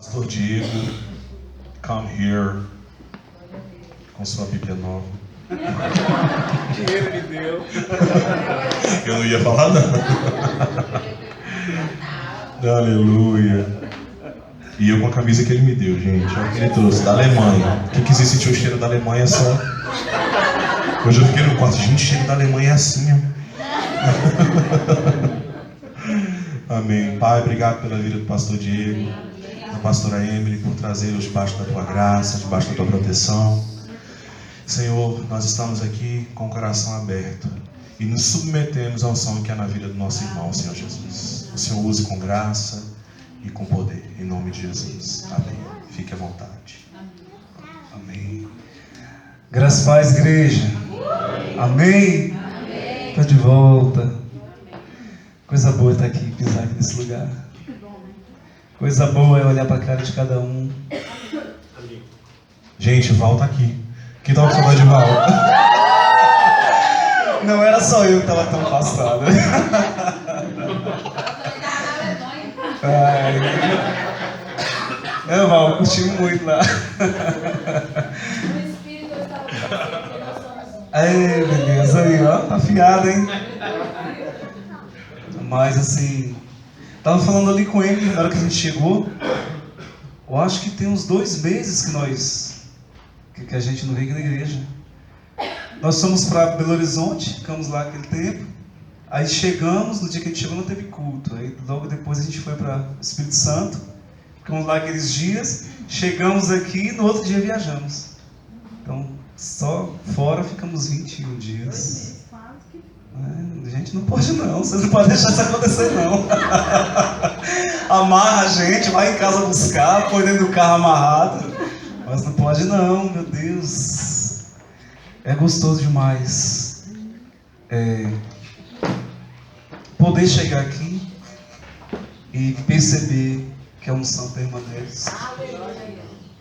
Pastor Diego, come here, com sua Bíblia nova. Que ele me deu. Eu não ia falar nada. Aleluia. E eu com a camisa que ele me deu, gente. Olha o que ele trouxe, da Alemanha. Quem quiser sentir o cheiro da Alemanha é só... Hoje eu fiquei no quarto, gente, o cheiro da Alemanha é assim, ó. Amém. Pai, obrigado pela vida do pastor Diego, da pastora Emily, por trazê-los debaixo da tua graça, debaixo da tua proteção. Senhor, nós estamos aqui com o coração aberto e nos submetemos à unção que há na vida do nosso irmão, Senhor Jesus. O Senhor use com graça e com poder, em nome de Jesus. Amém. Fique à vontade. Amém. Graças a paz, igreja. Amém. Estou de volta. Coisa boa estar aqui, pisar aqui nesse lugar. Coisa boa é olhar para a cara de cada um. Gente, Val tá aqui. Quem tava com saudade de Val? Não era só eu que estava tão afastado. Não, Val, eu curti muito lá. O Espírito estava porque nós somos um. Aí, beleza, aí, ó, afiado, hein? Mas assim, tava falando ali com ele na hora que a gente chegou. Eu acho que tem uns 2 meses que a gente não veio aqui na igreja. Nós fomos para Belo Horizonte, ficamos lá aquele tempo. Aí chegamos, no dia que a gente chegou não teve culto. Aí logo depois a gente foi para o Espírito Santo, ficamos lá aqueles dias. Chegamos aqui e no outro dia viajamos. Então, só fora ficamos 21 dias. Gente, não pode não, vocês não podem deixar isso acontecer não. Amarra a gente, vai em casa buscar, põe dentro do carro amarrado. Mas não pode não, meu Deus. É gostoso demais poder chegar aqui e perceber que a unção permanece,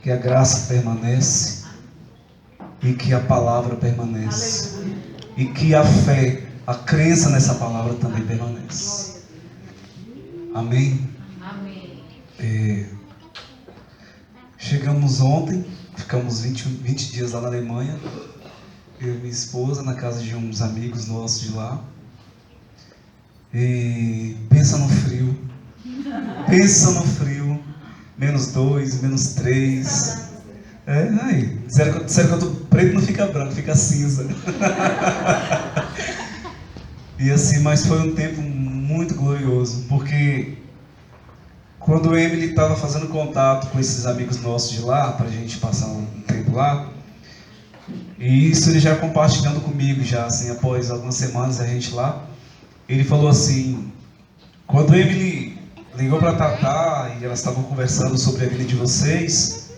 que a graça permanece e que a palavra permanece e que a fé, a crença nessa palavra também permanece. Amém? Amém. Chegamos ontem, ficamos 20 dias lá na Alemanha, eu e minha esposa, na casa de uns amigos nossos de lá. E pensa no frio, -2, -3. Disseram que eu tô preto, não fica branco, fica cinza. E assim, mas foi um tempo muito glorioso, porque quando o Emily estava fazendo contato com esses amigos nossos de lá, para a gente passar um tempo lá, e isso ele já compartilhando comigo, já assim, após algumas semanas a gente lá, ele falou assim, quando o Emily ligou para a Tatá e elas estavam conversando sobre a vida de vocês,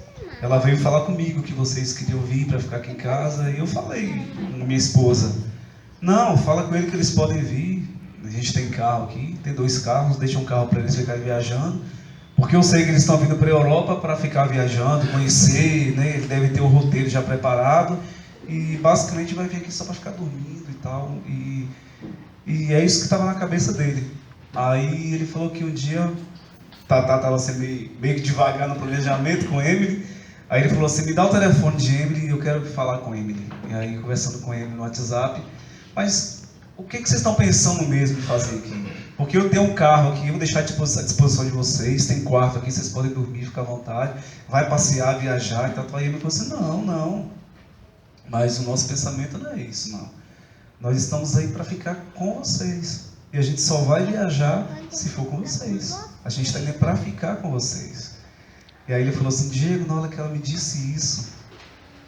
ela veio falar comigo que vocês queriam vir para ficar aqui em casa, e eu falei com minha esposa, não, fala com ele que eles podem vir, a gente tem carro aqui, tem 2 carros, deixa um carro para eles ficarem viajando, porque eu sei que eles estão vindo para a Europa para ficar viajando, conhecer, né? Ele deve ter o roteiro já preparado, e basicamente vai vir aqui só para ficar dormindo e tal, e é isso que estava na cabeça dele. Aí ele falou que um dia, Tatá estava sendo meio que devagar no planejamento com Emily, aí ele falou assim, me dá o telefone de Emily, eu quero falar com Emily. E aí conversando com Emily no WhatsApp, mas o que vocês estão pensando mesmo em fazer aqui? Porque eu tenho um carro aqui, eu vou deixar à disposição de vocês, tem quarto aqui, vocês podem dormir, ficar à vontade, vai passear, viajar e tal. Aí ele falou assim, não, mas o nosso pensamento não é isso, não. Nós estamos aí para ficar com vocês, e a gente só vai viajar se for com vocês, a gente está indo para ficar com vocês. E aí ele falou assim, Diego, na hora que ela me disse isso,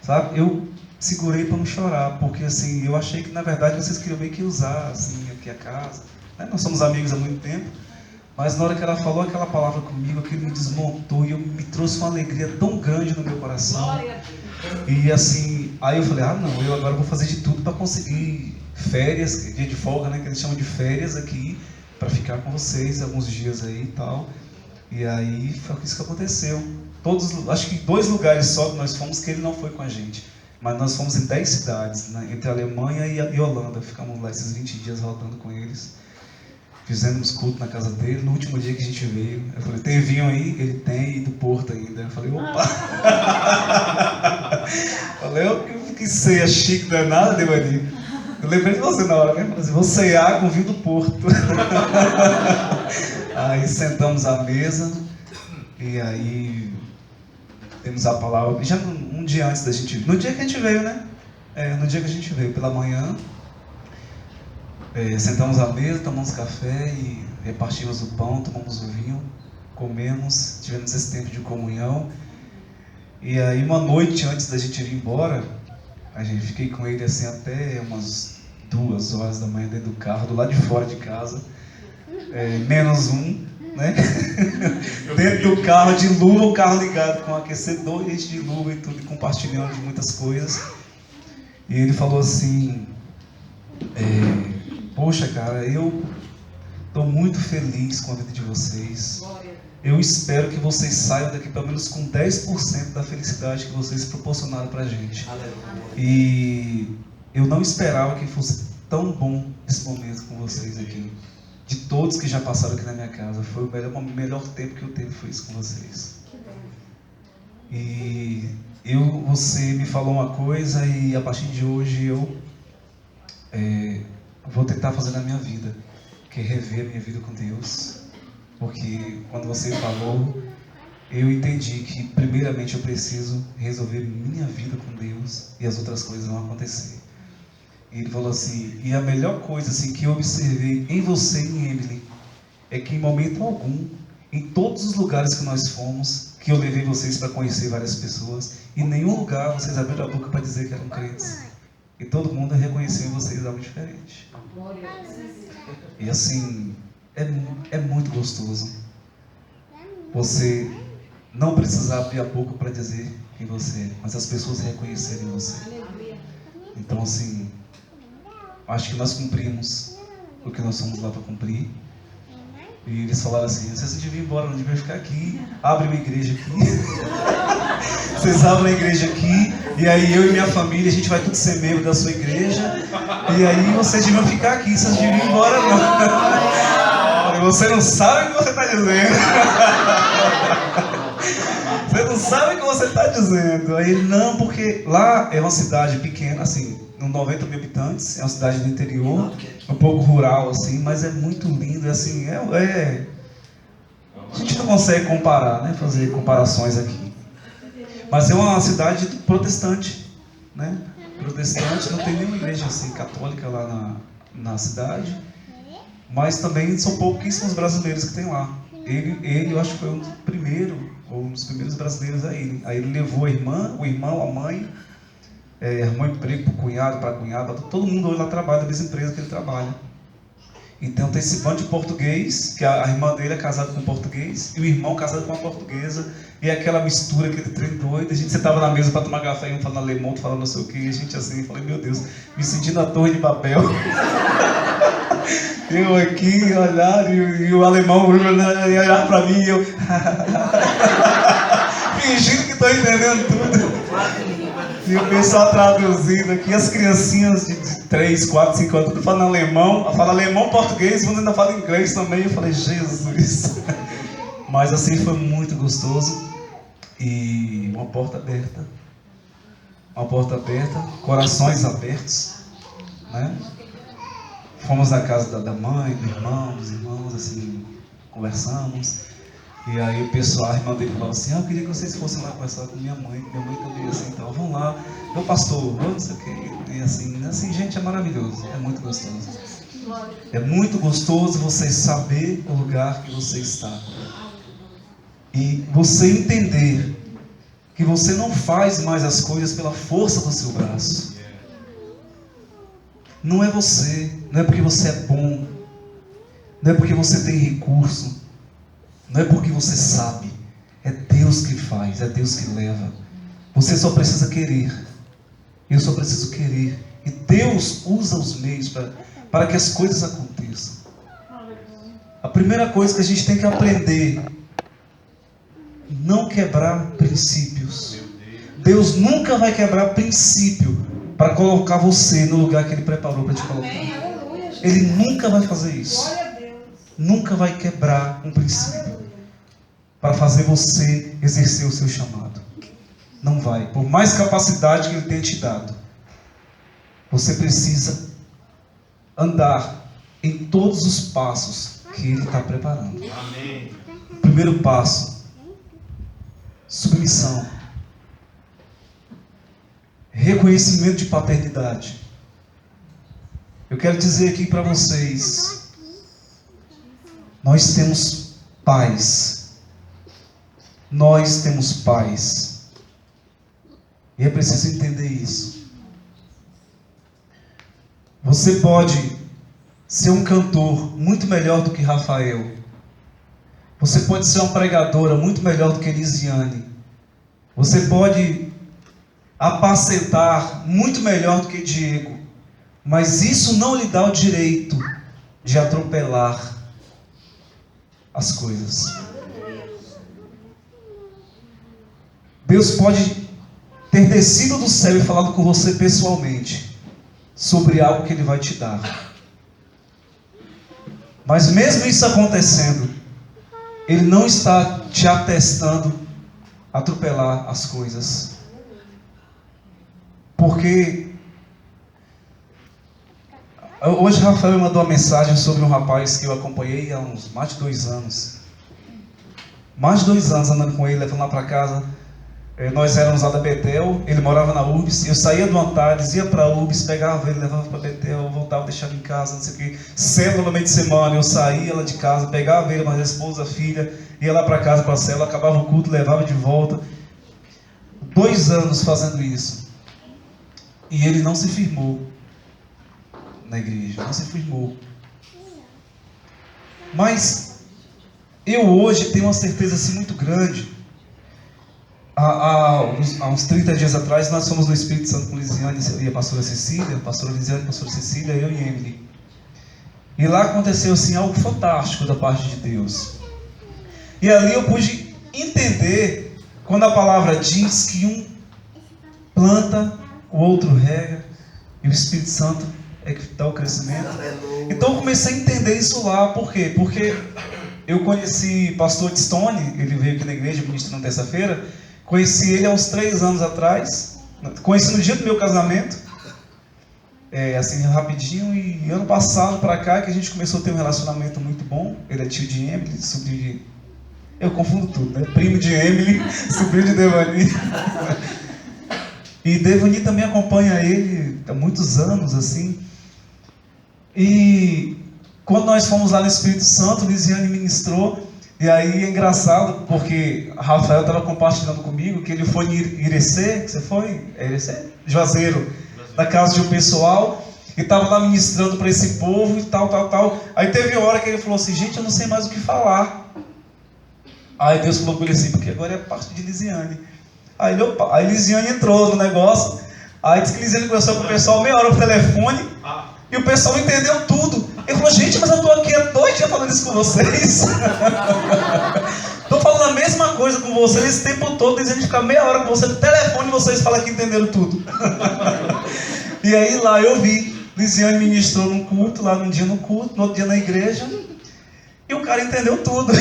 sabe, eu segurei para não chorar, porque assim, eu achei que na verdade vocês queriam meio que usar assim, aqui a casa, né? Nós somos amigos há muito tempo, mas na hora que ela falou aquela palavra comigo, aquilo me desmontou e me trouxe uma alegria tão grande no meu coração. E assim, aí eu falei, não, eu agora vou fazer de tudo para conseguir férias, dia de folga, né, que eles chamam de férias aqui, para ficar com vocês alguns dias aí e tal. E aí foi isso que aconteceu. Acho que 2 lugares só que nós fomos que ele não foi com a gente. Mas nós fomos em 10 cidades, né, entre a Alemanha e Holanda. Ficamos lá esses 20 dias rodando com eles. fizemos culto na casa dele. No último dia que a gente veio, eu falei, tem vinho aí? Ele tem, e do Porto ainda. Eu falei, opa! Falei, eu que ceia chique, não é nada, Devani? Eu lembrei de você na hora, né? Falei assim, vou ceiar com vinho do Porto. Aí sentamos à mesa, e aí temos a palavra, já um dia antes da gente, no dia que a gente veio, né? No dia que a gente veio, pela manhã, sentamos à mesa, tomamos café e repartimos o pão, tomamos o vinho, comemos, tivemos esse tempo de comunhão. E aí uma noite antes da gente ir embora, fiquei com ele assim até umas 2 horas da manhã dentro do carro, do lado de fora de casa, -1, né? Dentro do carro, de luva, o carro ligado com aquecedor, gente de luva e tudo, compartilhando de muitas coisas. E ele falou assim, poxa cara, eu estou muito feliz com a vida de vocês. Eu espero que vocês saiam daqui pelo menos com 10% da felicidade que vocês proporcionaram pra gente. E eu não esperava que fosse tão bom esse momento com vocês aqui. De todos que já passaram aqui na minha casa, foi o melhor tempo que eu tive, foi isso com vocês. E você me falou uma coisa e a partir de hoje eu vou tentar fazer na minha vida, que é rever a minha vida com Deus. Porque quando você falou, eu entendi que primeiramente eu preciso resolver minha vida com Deus e as outras coisas vão acontecer. E ele falou assim, e a melhor coisa assim, que eu observei em você e em Emily, é que em momento algum, em todos os lugares que nós fomos, que eu levei vocês para conhecer várias pessoas, em nenhum lugar vocês abriram a boca para dizer que eram crentes. E todo mundo reconheceu em vocês algo diferente. E assim, é muito gostoso você não precisar abrir a boca para dizer quem você é, mas as pessoas reconhecerem você. Então assim, acho que nós cumprimos o que nós fomos lá para cumprir. E eles falaram assim, vocês não deviam ir embora, não deviam ficar aqui, abre uma igreja aqui. Vocês abrem a igreja aqui, e aí eu e minha família, a gente vai tudo ser membro da sua igreja, e aí vocês deviam ficar aqui, vocês deviam ir embora não. Você não sabe o que você está dizendo. Você não sabe o que você está dizendo. Aí ele, não, porque lá é uma cidade pequena, assim, 90 mil habitantes, é uma cidade do interior, um pouco rural, assim, mas é muito lindo, assim, a gente não consegue comparar, né, fazer comparações aqui. Mas é uma cidade protestante, né, protestante, não tem nenhuma igreja, assim, católica lá na cidade, mas também são pouquíssimos brasileiros que tem lá. Ele, eu acho que foi um dos primeiros brasileiros aí. Aí ele levou a irmã, o irmão, a mãe, arrumou emprego para o cunhado, para a cunhada, todo mundo hoje lá trabalha, da mesma empresa que ele trabalha. Então tem esse bando de português, que a irmã dele é casada com um português, e o irmão casado com uma portuguesa, e aquela mistura, aquele trem doido. A gente sentava na mesa para tomar café, um falando alemão, outro falando não sei o que, e a gente assim, falei, meu Deus, me sentindo na Torre de Babel. Eu aqui, olhar, e o alemão olhar para mim, e eu fingindo que estou entendendo tudo. E o pessoal traduzindo aqui, as criancinhas de 3, 4, 5 anos, tudo falando alemão, fala alemão, português, mas ainda fala inglês também. Eu falei, Jesus. Mas assim, foi muito gostoso. E uma porta aberta, corações abertos, né? Fomos na casa da mãe, do irmão, dos irmãos, assim, conversamos. E aí o pessoal, a irmã dele falou assim, eu queria que vocês fossem lá conversar com minha mãe também assim, então vamos lá, meu pastor, não sei o que, e assim, gente, é maravilhoso, é muito gostoso. É muito gostoso você saber o lugar que você está. E você entender que você não faz mais as coisas pela força do seu braço. Não é você, não é porque você é bom, não é porque você tem recurso, não é porque você sabe, é Deus que faz, é Deus que leva. Você só precisa querer, eu só preciso querer. E Deus usa os meios para que as coisas aconteçam. A primeira coisa que a gente tem que aprender, não quebrar princípios. Deus nunca vai quebrar princípio para colocar você no lugar que Ele preparou para te colocar. Ele nunca vai fazer isso. nunca vai quebrar um princípio para fazer você exercer o seu chamado. Não vai. Por mais capacidade que Ele tenha te dado, você precisa andar em todos os passos que Ele está preparando. Amém. Primeiro passo: submissão. Reconhecimento de paternidade. Eu quero dizer aqui para vocês, nós temos pais. Nós temos pais. E é preciso entender isso. Você pode ser um cantor muito melhor do que Rafael. Você pode ser uma pregadora muito melhor do que Elisiane. Você pode apacentar muito melhor do que Diego. Mas isso não lhe dá o direito de atropelar as coisas. Deus pode ter descido do céu e falado com você pessoalmente sobre algo que Ele vai te dar. Mas mesmo isso acontecendo, Ele não está te atestando a atropelar as coisas. Porque hoje Rafael me mandou uma mensagem sobre um rapaz que eu acompanhei há uns mais de 2 anos. Mais de 2 anos andando com ele, levando lá para casa. Nós éramos lá da Betel, ele morava na Urbs, eu saía do Antares, ia para a Urbs, pegava ele, levava para Betel, voltava, deixava em casa, não sei o que. Célula no meio de semana, eu saía lá de casa, pegava ele, mas a esposa, a filha, ia lá para casa, para a célula, acabava o culto, levava de volta. 2 anos fazendo isso. E ele não se firmou na igreja, não se firmou. Mas eu hoje tenho uma certeza assim muito grande. Há uns 30 dias atrás, nós fomos no Espírito Santo com Lisiane e a pastora Cecília, pastora Lisiane, pastora Cecília, eu e Emily. E lá aconteceu assim, algo fantástico da parte de Deus. E ali eu pude entender quando a palavra diz que um planta, o outro rega, e o Espírito Santo é que dá o crescimento. Então eu comecei a entender isso lá. Por quê? Porque eu conheci o pastor Stone, ele veio aqui na igreja ministrando terça-feira. Conheci ele há uns 3 anos atrás. Conheci no dia do meu casamento. Assim, rapidinho. E ano passado para cá que a gente começou a ter um relacionamento muito bom. Ele é tio de Emily, sobrinho de... Eu confundo tudo, né? Primo de Emily, sobrinho de Devani. E Devani também acompanha ele há muitos anos, assim. E quando nós fomos lá no Espírito Santo, Lisiane ministrou. E aí é engraçado, porque Rafael estava compartilhando comigo que ele foi em Irecê, que você foi? É Irecê? Juazeiro, da casa de um pessoal, e estava lá ministrando para esse povo e tal. Aí teve uma hora que ele falou assim, gente, eu não sei mais o que falar. Aí Deus falou com ele assim, porque agora é parte de Lisiane. Aí Lisiane entrou no negócio, aí disse que Lisiane conversou com o pessoal meia hora por telefone, e o pessoal entendeu tudo. Ele falou, gente, mas eu estou aqui há 2 dias falando isso com vocês. Estou falando a mesma coisa com vocês esse tempo todo, e a gente fica meia hora com você no telefone e vocês falam que entenderam tudo. E aí lá eu vi, Lisiane ministrou num culto, lá num dia no culto, no outro dia na igreja, e o cara entendeu tudo.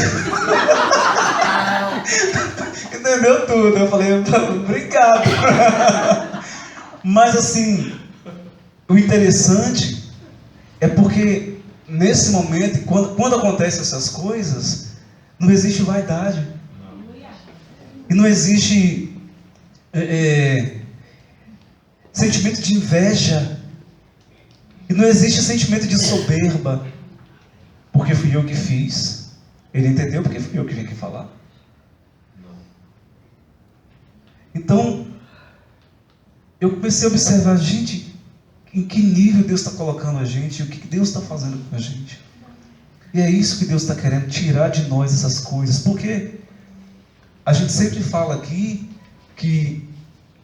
Entendeu tudo. Eu falei, obrigado. Mas assim, o interessante é porque nesse momento, quando acontecem essas coisas, não existe vaidade. E não existe sentimento de inveja. E não existe sentimento de soberba. Porque fui eu que fiz. Ele entendeu porque fui eu que vim aqui falar. Então, eu comecei a observar, gente, em que nível Deus está colocando a gente, e o que Deus está fazendo com a gente. E é isso que Deus está querendo, tirar de nós essas coisas. Porque a gente sempre fala aqui que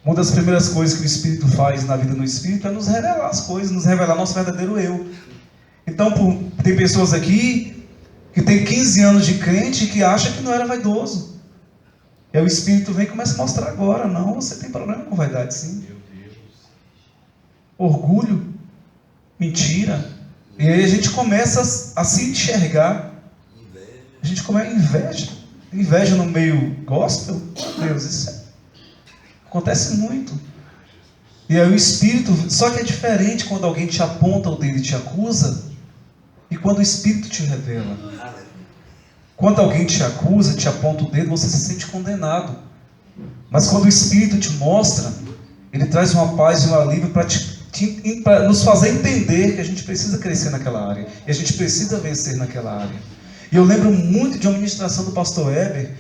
uma das primeiras coisas que o Espírito faz na vida do Espírito é nos revelar as coisas, nos revelar nosso verdadeiro eu. Então, tem pessoas aqui que tem 15 anos de crente e que acha que não era vaidoso. E aí o Espírito vem e começa a mostrar agora. Não, você tem problema com vaidade, sim. Orgulho, mentira. E aí a gente começa a se enxergar A gente começa inveja. Inveja no meio gospel, meu Deus, acontece muito. E aí o Espírito, só que é diferente quando alguém te aponta o dedo e te acusa, e quando o Espírito te revela. Quando alguém te acusa, te aponta o dedo, você se sente condenado. Mas quando o Espírito te mostra, ele traz uma paz e um alívio para nos fazer entender que a gente precisa crescer naquela área. E a gente precisa vencer naquela área. E eu lembro muito de uma ministração do pastor Weber,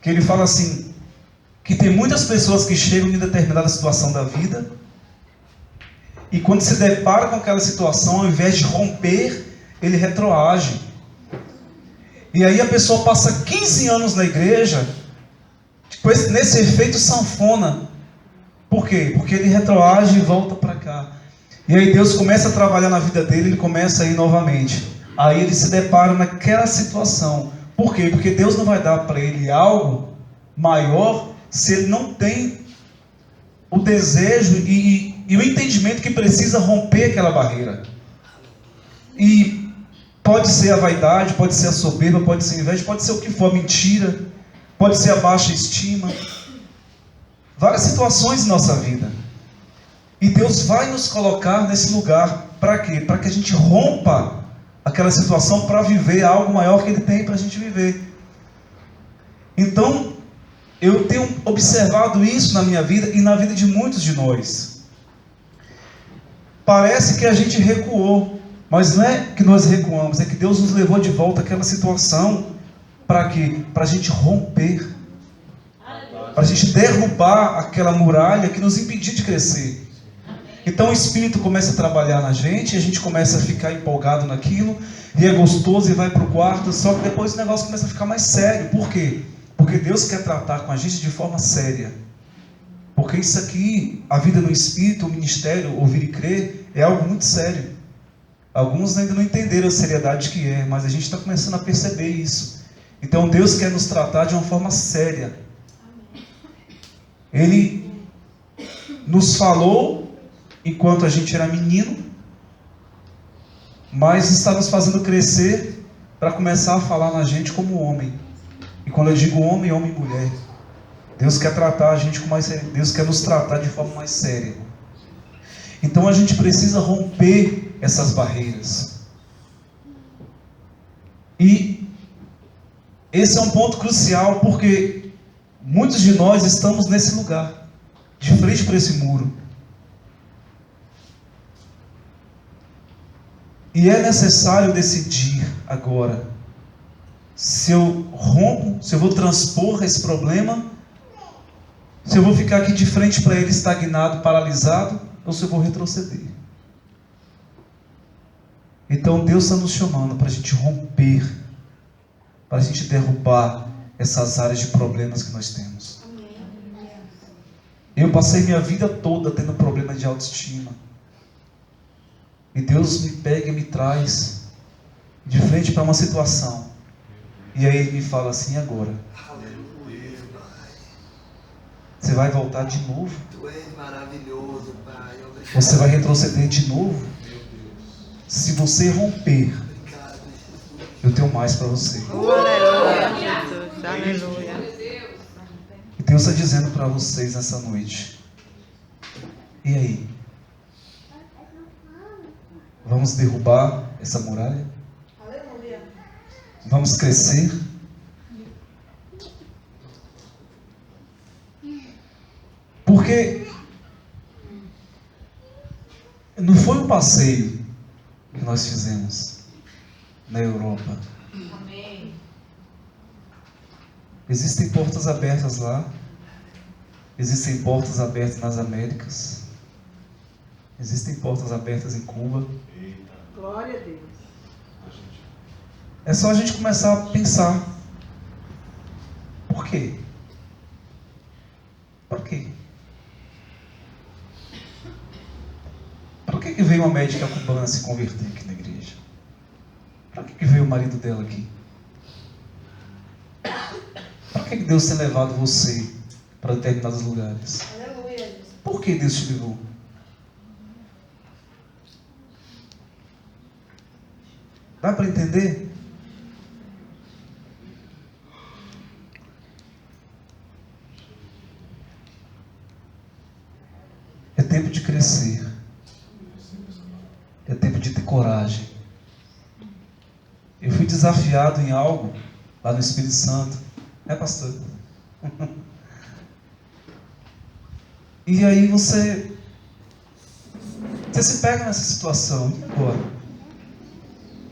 que ele fala assim, que tem muitas pessoas que chegam em determinada situação da vida, e quando se depara com aquela situação, ao invés de romper, ele retroage. E aí a pessoa passa 15 anos na igreja, nesse efeito sanfona. Por quê? Porque ele retroage e volta para cá. E aí Deus começa a trabalhar na vida dele, ele começa a ir novamente. Aí ele se depara naquela situação. Por quê? Porque Deus não vai dar para ele algo maior se ele não tem o desejo e o entendimento que precisa romper aquela barreira. E pode ser a vaidade, pode ser a soberba, pode ser a inveja, pode ser o que for, a mentira, pode ser a baixa estima. Várias situações em nossa vida. E Deus vai nos colocar nesse lugar. Para quê? Para que a gente rompa aquela situação para viver algo maior que Ele tem para a gente viver. Então, eu tenho observado isso na minha vida e na vida de muitos de nós. Parece que a gente recuou, mas não é que nós recuamos, é que Deus nos levou de volta àquela situação. Para quê? Para a gente romper. Para a gente derrubar aquela muralha que nos impedia de crescer. Então o Espírito começa a trabalhar na gente, a gente começa a ficar empolgado naquilo, e é gostoso e vai para o quarto, só que depois o negócio começa a ficar mais sério. Por quê? Porque Deus quer tratar com a gente de forma séria. Porque isso aqui, a vida no Espírito, o ministério, ouvir e crer, é algo muito sério. Alguns ainda não entenderam a seriedade que é, mas a gente está começando a perceber isso. Então Deus quer nos tratar de uma forma séria. Ele nos falou enquanto a gente era menino, mas está nos fazendo crescer para começar a falar na gente como homem. E quando eu digo homem, homem e mulher, Deus quer tratar a gente com mais sério. Deus quer nos tratar de forma mais séria. Então a gente precisa romper essas barreiras. E esse é um ponto crucial, porque muitos de nós estamos nesse lugar, de frente para esse muro. E é necessário decidir agora se eu rompo, se eu vou transpor esse problema, se eu vou ficar aqui de frente para ele estagnado, paralisado, ou se eu vou retroceder. Então Deus está nos chamando para a gente romper, para a gente derrubar essas áreas de problemas que nós temos. Eu passei minha vida toda tendo problema de autoestima. E Deus me pega e me traz de frente para uma situação. E aí Ele me fala assim: agora, você vai voltar de novo? Tu és maravilhoso, Pai. Obrigado. Você vai retroceder de novo? Se você romper, eu tenho mais para você. Aleluia, Jesus. Aleluia. E Deus está dizendo para vocês nessa noite: e aí? Vamos derrubar essa muralha? Vamos crescer? Porque não foi um passeio que nós fizemos na Europa. Amém. Existem portas abertas lá. Existem portas abertas nas Américas. Existem portas abertas em Cuba. Glória a Deus. É só a gente começar a pensar. Por quê? Por quê? Por que veio uma médica cubana se converter aqui na igreja? Por que veio o marido dela aqui? Por que Deus tem levado você para determinados lugares? Aleluia. Por que Deus te levou? Dá para entender? É tempo de crescer. É tempo de ter coragem. Eu fui desafiado em algo lá no Espírito Santo. Pastor? E aí você se pega nessa situação. E agora?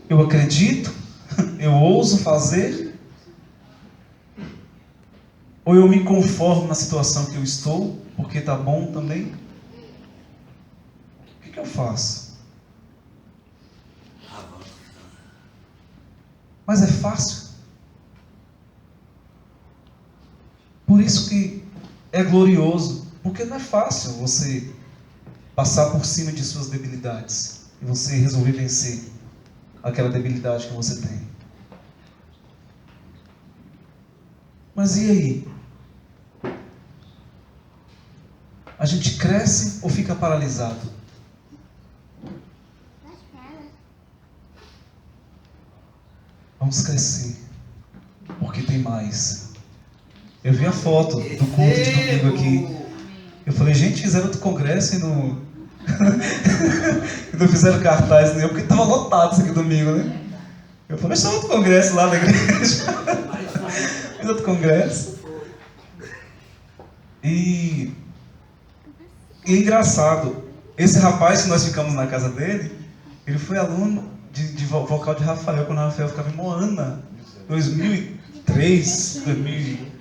Eu acredito? Eu ouso fazer? Ou eu me conformo na situação que eu estou, porque está bom também? O que eu faço? Mas é fácil. Por isso que é glorioso, porque não é fácil você passar por cima de suas debilidades e você resolver vencer aquela debilidade que você tem. Mas e aí? A gente cresce ou fica paralisado? Vamos crescer, porque tem mais. Eu vi a foto do culto de domingo aqui. Eu falei, gente, fizeram outro congresso e não, não fizeram cartaz nenhum, porque estava lotado isso aqui domingo, né? Eu falei, só outro congresso lá na igreja. Fiz outro congresso. E é engraçado, esse rapaz que nós ficamos na casa dele, ele foi aluno de vocal de Rafael, quando Rafael ficava em Moana, 2003, 2000.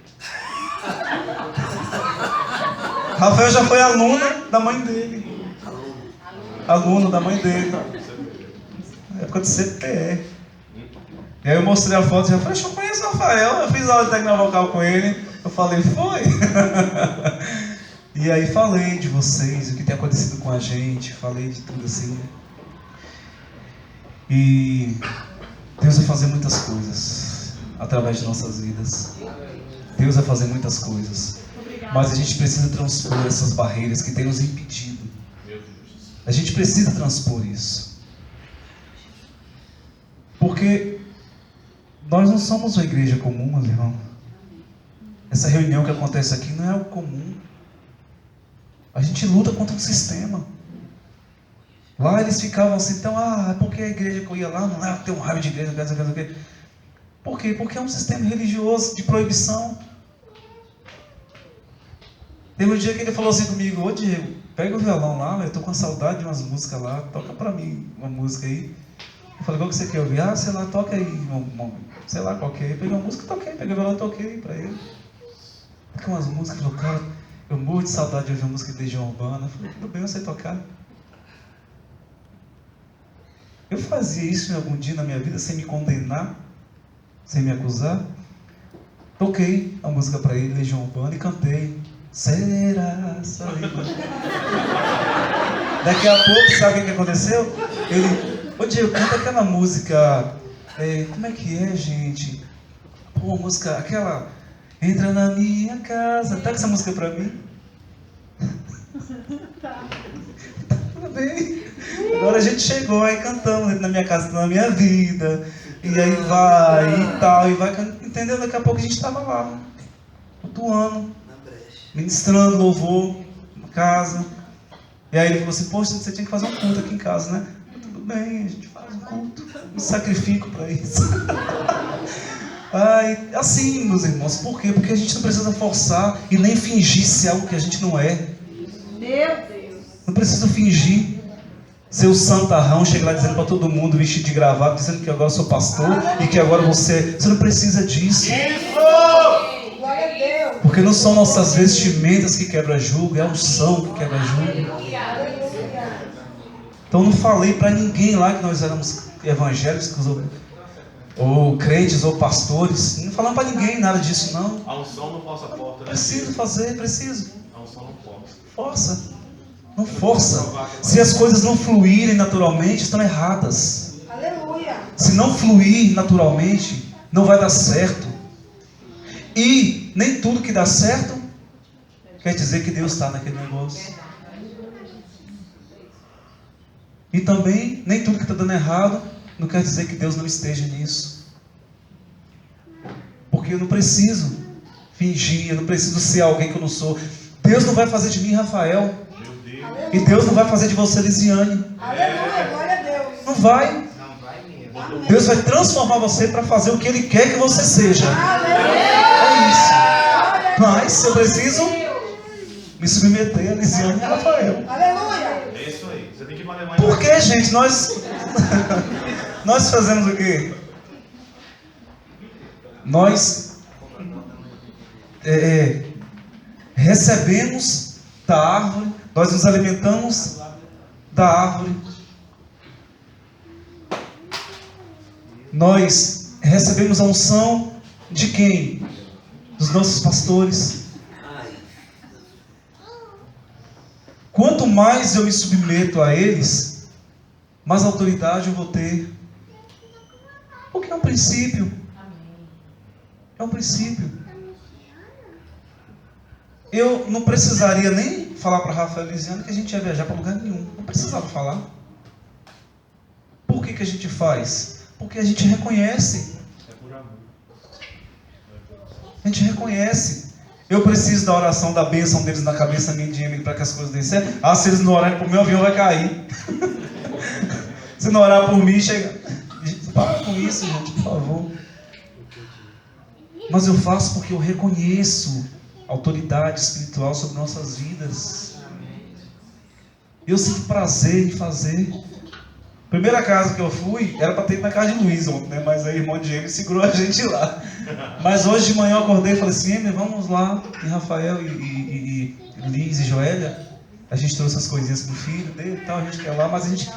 Rafael já foi aluna da mãe dele. Aluno da mãe dele. Na época do CPE. E aí eu mostrei a foto e já falei, eu conheço o Rafael, eu fiz aula de técnica vocal com ele. Eu falei, foi? E aí falei de vocês, o que tem acontecido com a gente, falei de tudo assim. E Deus vai fazer muitas coisas através de nossas vidas. Deus vai fazer muitas coisas. Mas a gente precisa transpor essas barreiras que têm nos impedido. A gente precisa transpor isso. Porque nós não somos uma igreja comum, meu irmão. Essa reunião que acontece aqui não é algo comum. A gente luta contra um sistema. Lá eles ficavam assim, então, porque a igreja que eu ia lá, não é ter um raiva de igreja, não sei o quê. Por quê? Porque é um sistema religioso de proibição. Teve um dia que ele falou assim comigo, ô Diego, pega o violão lá, eu tô com saudade de umas músicas lá, toca pra mim uma música aí. Eu falei, qual que você quer ouvir? Sei lá, toca aí, sei lá qual que é. Eu peguei uma música, toquei, peguei o violão e toquei pra ele. Toquei umas músicas, falou, cara, eu morro de saudade de ouvir uma música de Legião Urbana. Eu falei, tudo bem, eu sei tocar. Eu fazia isso em algum dia na minha vida sem me condenar, sem me acusar. Toquei a música para ele, Legião Urbana, e cantei. Será saída? Daqui a pouco, sabe o que aconteceu? Ele, ô Diego, canta aquela música, como é que é, gente? Pô, a música, aquela, entra na minha casa, toca essa música pra mim. Tudo bem. Agora a gente chegou aí cantando dentro da minha casa, na minha vida. E aí vai e tal, e vai, entendeu? Daqui a pouco a gente estava lá, atuando, ministrando louvor na casa. E aí ele falou assim, poxa, você tinha que fazer um culto aqui em casa, né? Tudo bem, a gente faz um culto, me sacrifico para isso. Assim, meus irmãos, por quê? Porque a gente não precisa forçar e nem fingir ser algo que a gente não é. Meu Deus. Não precisa fingir. Ser o santarrão, chega lá dizendo para todo mundo, vestido de gravata, dizendo que agora eu sou pastor e que agora você não precisa disso. Glória a Deus. Porque não são nossas vestimentas que quebra julgo, é a unção que quebra julgo. Então não falei para ninguém lá que nós éramos evangélicos ou crentes ou pastores. Não falamos para ninguém nada disso, não. A unção não força a porta, né? Preciso fazer, preciso. A unção não força. Força. Não força. Se as coisas não fluírem naturalmente, estão erradas. Aleluia. Se não fluir naturalmente, não vai dar certo. E nem tudo que dá certo quer dizer que Deus está naquele negócio. E também, nem tudo que está dando errado não quer dizer que Deus não esteja nisso. Porque eu não preciso fingir, eu não preciso ser alguém que eu não sou. Deus não vai fazer de mim Rafael. E Deus não vai fazer de você Lisiane. Aleluia, glória a Deus. Não vai. Não vai mesmo. Deus vai transformar você para fazer o que Ele quer que você seja. É isso. Mas eu preciso me submeter a Lisiane e a Rafael. Aleluia. É isso aí. Você tem que valer mais. Por que, gente? Nós fazemos o quê? Nós recebemos da árvore, nós nos alimentamos da árvore. Nós recebemos a unção de quem? Dos nossos pastores. Quanto mais eu me submeto a eles, mais autoridade eu vou ter. Porque é um princípio. É um princípio. Eu não precisaria nem falar para Rafael e Lisiane que a gente ia viajar para lugar nenhum. Não precisava falar. Por que a gente faz? Porque a gente reconhece. A gente reconhece. Eu preciso da oração, da bênção deles na cabeça minha de Emily para que as coisas dêem certo. Ah, se eles não orarem por mim, o avião vai cair. Se não orar por mim, chega. Para com isso, gente, por favor. Mas eu faço porque eu reconheço a autoridade espiritual sobre nossas vidas. Eu sinto prazer em fazer. Primeira casa que eu fui, era para ter ido na casa de Luiz ontem, né? Mas aí o irmão de Emily segurou a gente lá. Mas hoje de manhã eu acordei e falei assim, Emily, vamos lá. E Rafael e Liz e Joélia, a gente trouxe as coisinhas pro filho dele e tal, a gente quer lá, mas a gente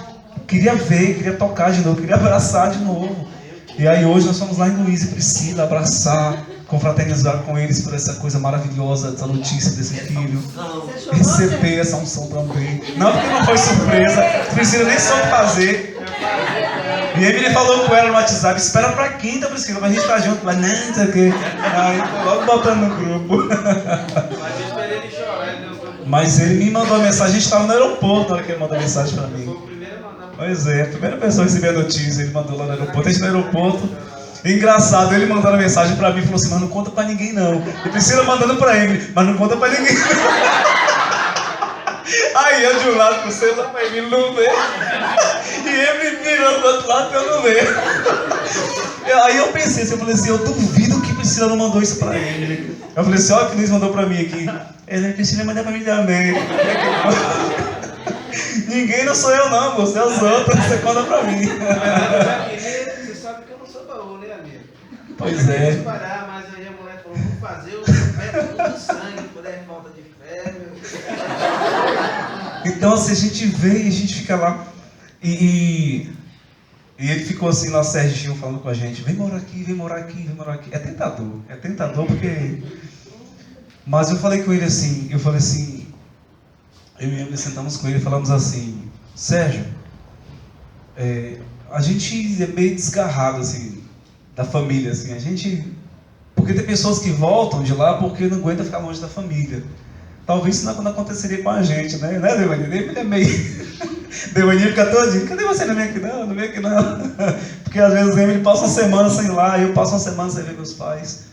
queria ver, queria tocar de novo, queria abraçar de novo. E aí hoje nós fomos lá em Luiz e Priscila abraçar, confraternizar com eles por essa coisa maravilhosa, essa notícia desse filho. Receber essa unção também. Não, porque não foi surpresa, Priscila nem soube fazer. E Emily falou com ela no WhatsApp, espera pra quinta, Priscila, pra gente estar junto. Mas não sei o que. Aí logo botando no grupo. Mas eu esperei ele chorar, ele deu. Mas ele me mandou uma mensagem, a gente estava no aeroporto na hora que ele mandou mensagem pra mim. Foi o primeiro a mandar. Pois é, a primeira pessoa a receber a notícia, ele mandou lá no aeroporto, a gente no aeroporto. Engraçado, ele mandando a mensagem pra mim e falou assim, mas não conta pra ninguém não. E Priscila mandando pra ele, mas não conta pra ninguém. Aí eu de um lado com o celular pra ele não ver. E ele virando do outro lado pra eu não ver. Aí eu pensei assim, eu falei assim, eu duvido que Priscila não mandou isso pra ele. Eu falei assim, ó, que Luiz mandou pra mim aqui. Ele, Priscila mandou pra mim também. Ninguém não sou eu não, você é os outros, você conta pra mim. Você sabe que eu não sou baú, né, amigo? Pois é. Vou parar, mas aí a mulher falou, vou fazer o pé tudo sangue, puder falta de fé, meu. Então assim, a gente vê e a gente fica lá. E ele ficou assim lá, Serginho, falando com a gente, vem morar aqui, vem morar aqui, vem morar aqui. É tentador porque... Mas eu falei com ele assim, eu e ele sentamos com ele e falamos assim, Sérgio, a gente é meio desgarrado assim, da família, assim, a gente... Porque tem pessoas que voltam de lá porque não aguentam ficar longe da família. Talvez isso não aconteceria com a gente, né? Né, Devanir? Ele é meio... Devanir fica todinho, cadê você? Não vem aqui não, não vem aqui não. Porque às vezes ele passa uma semana sem ir lá, eu passo uma semana sem ver meus pais.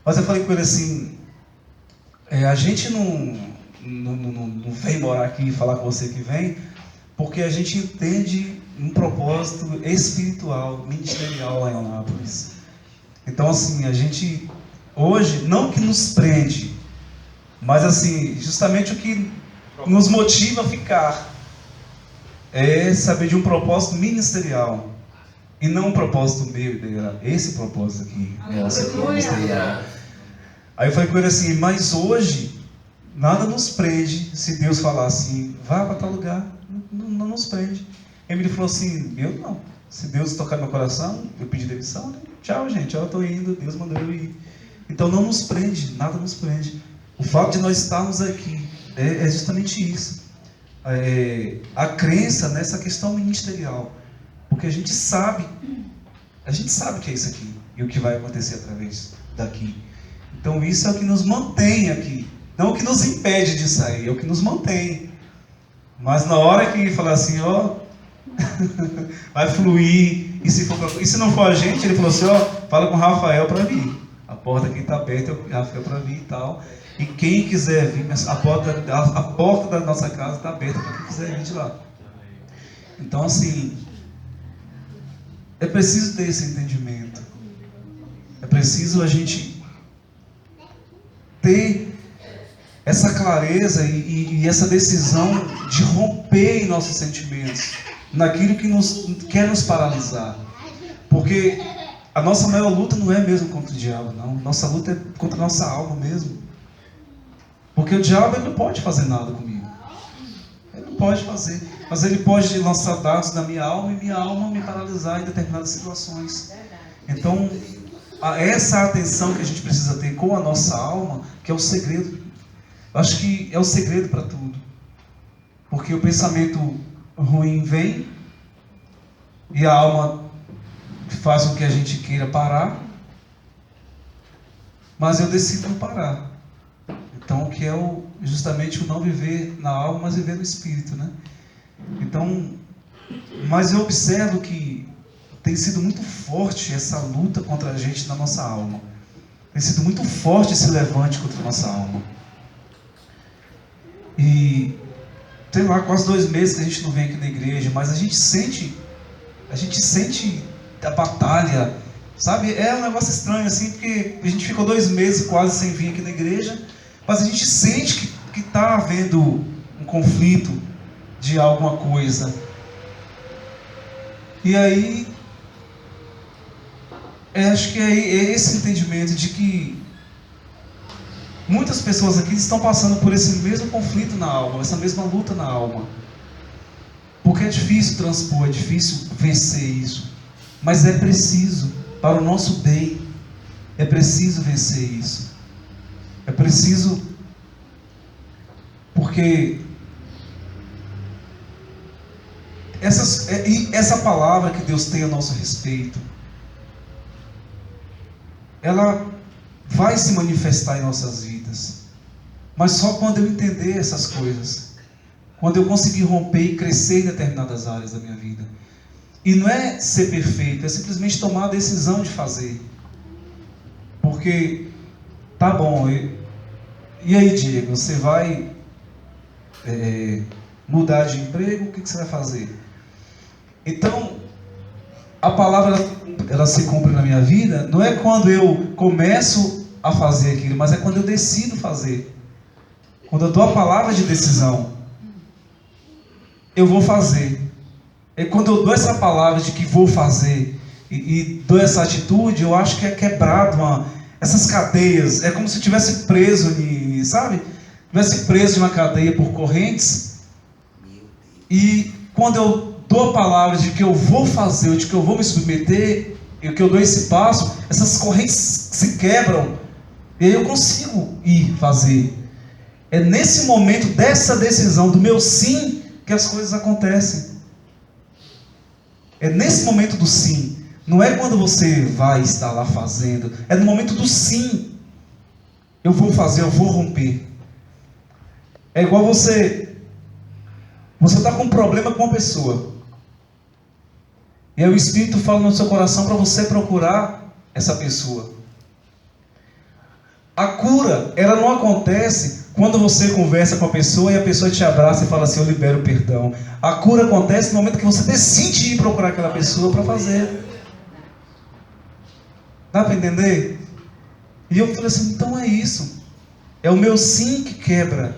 Mas eu falei com ele assim, a gente não vem morar aqui e falar com você que vem, porque a gente entende um propósito espiritual, ministerial lá em Anápolis. Então assim, a gente hoje, não que nos prende, mas assim, justamente o que nos motiva a ficar é saber de um propósito ministerial e não um propósito meu e dele. Esse propósito aqui é o ministerial. Aí eu falei com ele assim, mas hoje nada nos prende se Deus falar assim, vá para tal lugar, não nos prende. Ele falou assim, eu não. Se Deus tocar no meu coração, eu pedi demissão, né? Tchau, gente, eu estou indo, Deus mandou eu ir. Então não nos prende, nada nos prende. O fato de nós estarmos aqui é justamente isso. A crença nessa questão ministerial. Porque a gente sabe que é isso aqui e o que vai acontecer através daqui. Então isso é o que nos mantém aqui. Não o que nos impede de sair, é o que nos mantém. Mas na hora que falar assim, ó, vai fluir, e se não for a gente, ele falou assim, ó, fala com o Rafael para vir. A porta aqui está aberta, o Rafael para vir e tal. E quem quiser vir, a porta da nossa casa está aberta para quem quiser vir de lá. Então, assim, é preciso ter esse entendimento. É preciso a gente ter essa clareza e essa decisão de romper em nossos sentimentos, naquilo que quer nos paralisar. Porque a nossa maior luta não é mesmo contra o diabo, não. Nossa luta é contra a nossa alma mesmo. Porque o diabo ele não pode fazer nada comigo. Ele não pode fazer. Mas ele pode lançar dados na minha alma e minha alma me paralisar em determinadas situações. Então, essa atenção que a gente precisa ter com a nossa alma, que é o segredo. Eu acho que é o segredo para tudo. Porque o pensamento ruim vem e a alma faz com que a gente queira parar, mas eu decido não parar. Então, que é justamente o não viver na alma, mas viver no espírito, né? Então, mas eu observo que tem sido muito forte essa luta contra a gente na nossa alma. Tem sido muito forte esse levante contra a nossa alma. E, sei lá, quase 2 meses que a gente não vem aqui na igreja, mas a gente sente a batalha, sabe? É um negócio estranho assim, porque a gente ficou 2 meses quase sem vir aqui na igreja, mas a gente sente que está havendo um conflito de alguma coisa. E aí, acho que é esse entendimento de que muitas pessoas aqui estão passando por esse mesmo conflito na alma, essa mesma luta na alma. Porque é difícil transpor, é difícil vencer isso. Mas é preciso, para o nosso bem, é preciso vencer isso. É preciso, porque essa palavra que Deus tem a nosso respeito, ela vai se manifestar em nossas vidas. Mas só quando eu entender essas coisas. Quando eu conseguir romper e crescer em determinadas áreas da minha vida. E não é ser perfeito, é simplesmente tomar a decisão de fazer. Porque, tá bom, e aí, Diego, você vai mudar de emprego, o que você vai fazer? Então, a palavra ela se cumpre na minha vida, não é quando eu começo a fazer aquilo, mas é quando eu decido fazer. Quando eu dou a palavra de decisão, eu vou fazer. É quando eu dou essa palavra de que vou fazer e dou essa atitude, eu acho que é quebrado essas cadeias. É como se eu estivesse preso, sabe? Estivesse preso de uma cadeia por correntes. E quando eu dou a palavra de que eu vou fazer, de que eu vou me submeter, e que eu dou esse passo, essas correntes se quebram. E aí eu consigo ir fazer. É nesse momento dessa decisão, do meu sim, que as coisas acontecem. É nesse momento do sim. Não é quando você vai estar lá fazendo. É no momento do sim. Eu vou fazer, eu vou romper. É igual você está com um problema com uma pessoa. E aí o Espírito fala no seu coração para você procurar essa pessoa. A cura, ela não acontece quando você conversa com a pessoa e a pessoa te abraça e fala assim, eu libero o perdão. A cura acontece no momento que você decide ir procurar aquela pessoa para fazer. Dá para entender? E eu falei assim, então é isso. É o meu sim que quebra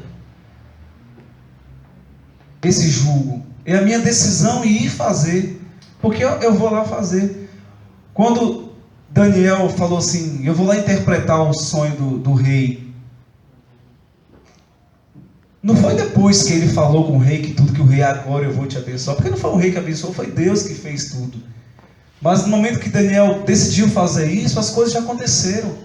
esse jugo. É a minha decisão em ir fazer. Porque eu vou lá fazer. Quando Daniel falou assim, eu vou lá interpretar o sonho do rei. Não foi depois que ele falou com o rei que tudo que o rei agora eu vou te abençoar. Porque não foi o rei que abençoou, foi Deus que fez tudo. Mas no momento que Daniel decidiu fazer isso, as coisas já aconteceram.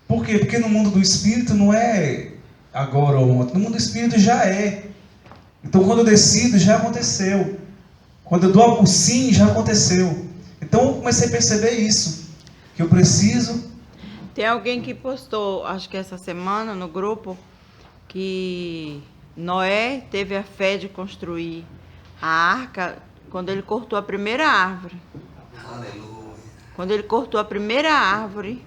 Por quê? Porque no mundo do Espírito não é agora ou ontem. No mundo do Espírito já é. Então quando eu decido, já aconteceu. Quando eu dou o sim, já aconteceu. Então eu comecei a perceber isso. Que eu preciso... Tem alguém que postou, acho que essa semana, no grupo, que Noé teve a fé de construir a arca quando ele cortou a primeira árvore. Aleluia. Quando ele cortou a primeira árvore,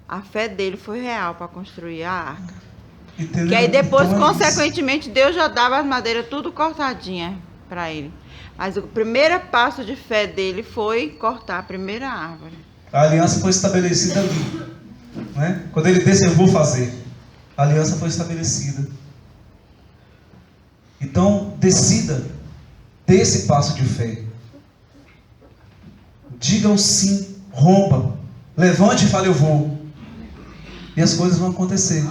a fé dele foi real para construir a arca. Entendeu? Que aí depois, Então é isso. consequentemente, Deus já dava as madeiras tudo cortadinha para ele. Mas o primeiro passo de fé dele foi cortar a primeira árvore. A aliança foi estabelecida ali, né? Quando ele disse, eu vou fazer, a aliança foi estabelecida. Então, decida, dê esse passo de fé. Diga o sim, rompa, levante e fale, eu vou. E as coisas vão acontecer.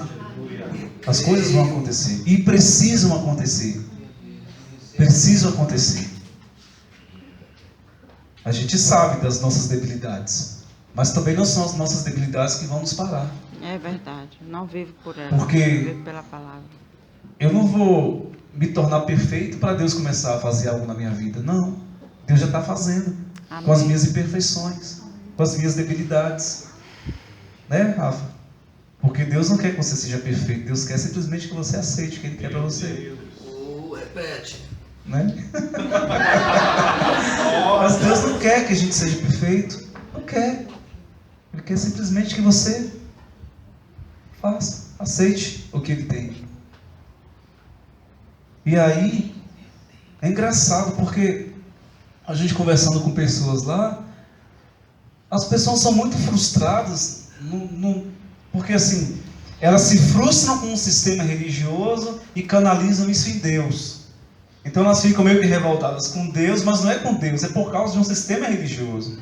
As coisas vão acontecer. E precisam acontecer. Precisam acontecer. A gente sabe das nossas debilidades. Mas também não são as nossas debilidades que vão nos parar. É verdade. Não vivo por ela. Porque vivo pela palavra. eu não vou me tornar perfeito para Deus começar a fazer algo na minha vida. Não. Deus já está fazendo. Amém. Com as minhas imperfeições. Com as minhas debilidades. Né, Rafa? Porque Deus não quer que você seja perfeito. Deus quer simplesmente que você aceite o que Ele quer para você. Repete. Né? Mas Deus não quer que a gente seja perfeito. Não quer. Ele quer simplesmente que você faça, aceite o que Ele tem. E aí é engraçado porque a gente conversando com pessoas lá, as pessoas são muito frustradas, porque assim, elas se frustram com um sistema religioso e canalizam isso em Deus. Então elas ficam meio que revoltadas com Deus, mas não é com Deus, é por causa de um sistema religioso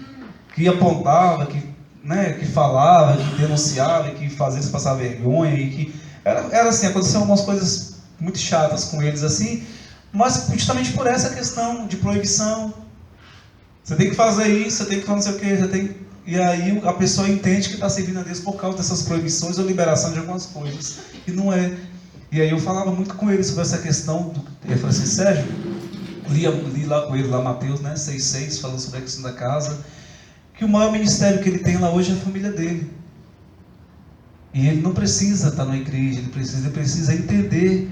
que apontava, que falava, que denunciava, que fazia eles passar vergonha, e que era assim, aconteciam algumas coisas muito chatas com eles assim, mas justamente por essa questão de proibição. Você tem que fazer isso, você tem que fazer não sei o que, e aí a pessoa entende que está servindo a Deus por causa dessas proibições ou liberação de algumas coisas, e não é. E aí eu falava muito com ele sobre essa questão, eu falei assim, Sérgio, li lá com ele, lá Mateus, né, 6,6, falando sobre a questão da casa, que o maior ministério que ele tem lá hoje é a família dele. E ele não precisa estar na igreja, ele precisa entender.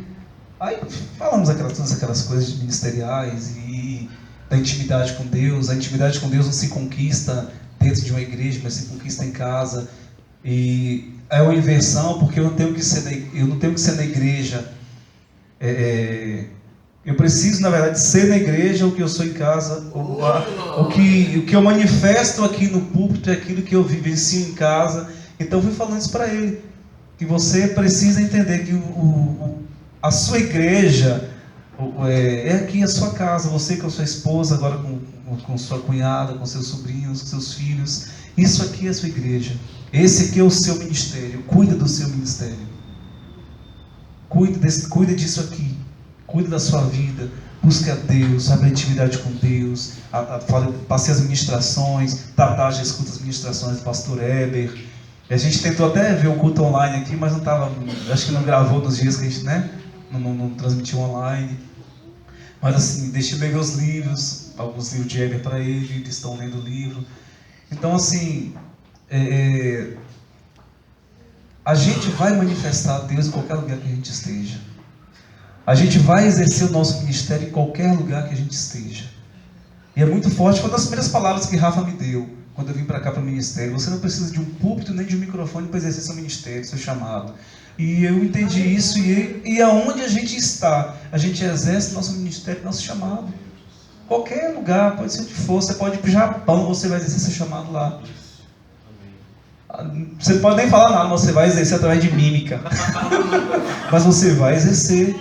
Aí falamos todas aquelas coisas ministeriais e da intimidade com Deus. A intimidade com Deus não se conquista dentro de uma igreja, mas se conquista em casa. E é uma inversão, porque eu não tenho que ser na igreja. Eu preciso, na verdade, ser na igreja o que eu sou em casa. O que eu manifesto aqui no púlpito é aquilo que eu vivencio em casa. Então eu fui falando isso para ele, que você precisa entender que a sua igreja é aqui a sua casa, você com a sua esposa, agora com sua cunhada, com seus sobrinhos, com seus filhos. Isso aqui é a sua igreja. Esse aqui é o seu ministério. Cuida do seu ministério. Cuida disso aqui. Cuida da sua vida. Busque a Deus, abre intimidade com Deus. Passe as ministrações. Tatá já escuta as ministrações do pastor Heber. A gente tentou até ver o culto online aqui, mas não estava. Acho que não gravou nos dias que a gente, né? Não transmitiu online. Mas assim, deixei ler os livros, alguns livros de Heber para ele, eles estão lendo o livro. Então assim, a gente vai manifestar a Deus em qualquer lugar que a gente esteja. A gente vai exercer o nosso ministério em qualquer lugar que a gente esteja. E é muito forte, foi uma das primeiras palavras que Rafa me deu quando eu vim para cá para o ministério. Você não precisa de um púlpito nem de um microfone para exercer seu ministério, seu chamado. E eu entendi isso, e aonde a gente está, a gente exerce nosso ministério, nosso chamado. Qualquer lugar, pode ser onde for. Você pode ir para o Japão, você vai exercer seu chamado lá. Você não pode nem falar nada, mas você vai exercer através de mímica. Mas você vai exercer.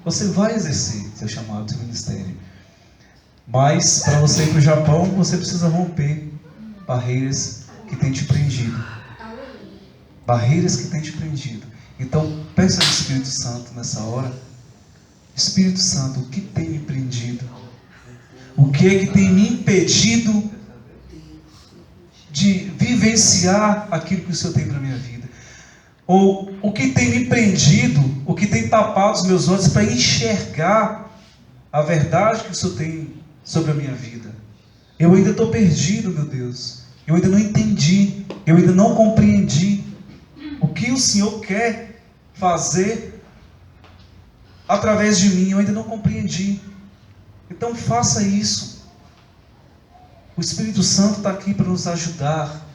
Você vai exercer seu chamado, seu ministério. Mas para você ir para o Japão, você precisa romper barreiras que têm te prendido. Barreiras que têm te prendido. Então, peça ao Espírito Santo nessa hora. Espírito Santo, o que tem me prendido? O que é que tem me impedido de vivenciar aquilo que o Senhor tem para a minha vida? Ou o que tem me prendido, o que tem tapado os meus olhos para enxergar a verdade que o Senhor tem sobre a minha vida? Eu ainda estou perdido, meu Deus. Eu ainda não entendi, eu ainda não compreendi o que o Senhor quer fazer através de mim. Eu ainda não compreendi. Então faça isso. O Espírito Santo está aqui para nos ajudar.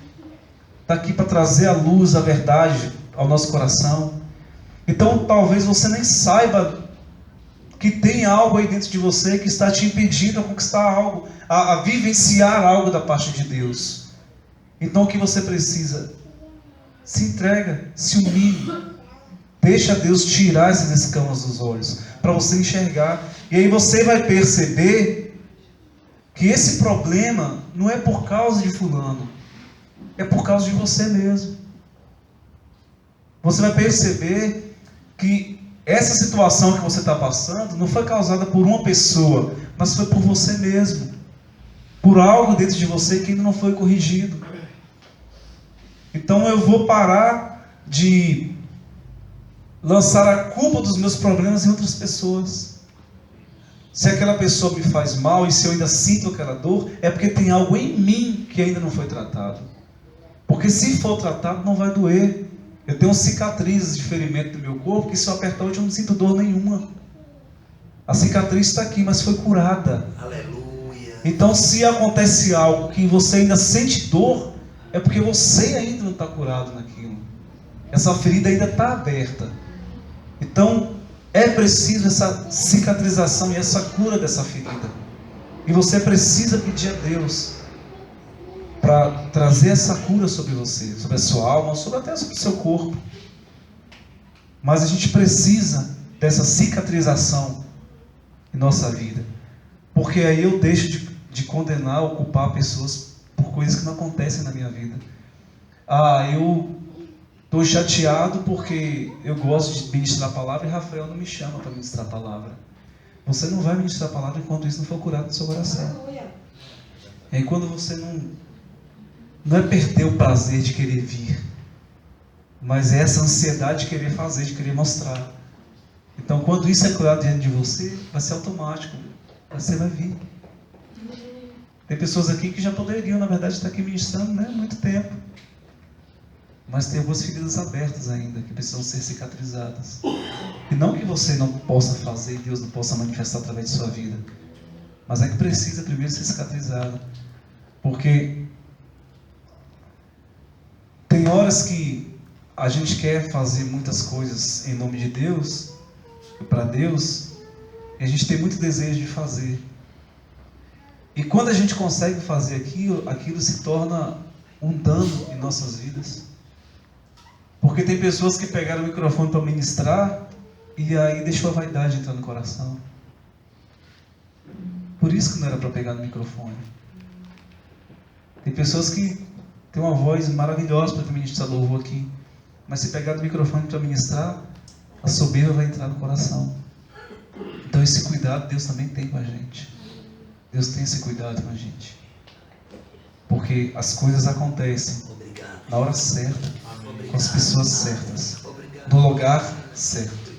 está aqui para trazer a luz, a verdade ao nosso coração. Então talvez você nem saiba que tem algo aí dentro de você que está te impedindo a conquistar algo, a vivenciar algo da parte de Deus. Então o que você precisa? Se entrega, se humilhe, deixa Deus tirar essas escamas dos olhos, para você enxergar. E aí você vai perceber que esse problema não é por causa de fulano, é por causa de você mesmo. Você vai perceber que essa situação que você está passando não foi causada por uma pessoa, mas foi por você mesmo, por algo dentro de você que ainda não foi corrigido. Então eu vou parar de lançar a culpa dos meus problemas em outras pessoas. Se aquela pessoa me faz mal e se eu ainda sinto aquela dor, é porque tem algo em mim que ainda não foi tratado. Porque se for tratado, não vai doer. Eu tenho cicatrizes de ferimento no meu corpo que se eu apertar hoje eu não sinto dor nenhuma. A cicatriz está aqui, mas foi curada. Aleluia. Então se acontece algo que você ainda sente dor, é porque você ainda não está curado naquilo. Essa ferida ainda está aberta. Então é preciso essa cicatrização e essa cura dessa ferida. E você precisa pedir a Deus para trazer essa cura sobre você, sobre a sua alma, até sobre o seu corpo. Mas a gente precisa dessa cicatrização em nossa vida. Porque aí eu deixo de condenar ou culpar pessoas por coisas que não acontecem na minha vida. Eu estou chateado porque eu gosto de ministrar a palavra e Rafael não me chama para ministrar a palavra. Você não vai ministrar a palavra enquanto isso não for curado no seu coração. E aí quando você não é perder o prazer de querer vir, mas é essa ansiedade de querer fazer, de querer mostrar. Então quando isso é curado diante de você, vai ser automático, você vai vir. Tem pessoas aqui que já poderiam, na verdade, estar aqui ministrando, né, há muito tempo. Mas tem algumas feridas abertas ainda, que precisam ser cicatrizadas. E não que você não possa fazer, Deus não possa manifestar através de sua vida. Mas é que precisa primeiro ser cicatrizado. Porque tem horas que a gente quer fazer muitas coisas em nome de Deus, para Deus, e a gente tem muito desejo de fazer. E quando a gente consegue fazer aquilo se torna um dano em nossas vidas. Porque tem pessoas que pegaram o microfone para ministrar e aí deixou a vaidade entrar no coração. Por isso que não era para pegar no microfone. Tem pessoas que têm uma voz maravilhosa para ministrar louvor aqui, mas se pegar no microfone para ministrar, a soberba vai entrar no coração. Então esse cuidado Deus também tem com a gente. Deus tem esse cuidado com a gente. Porque as coisas acontecem na hora certa, com as pessoas certas, no lugar certo.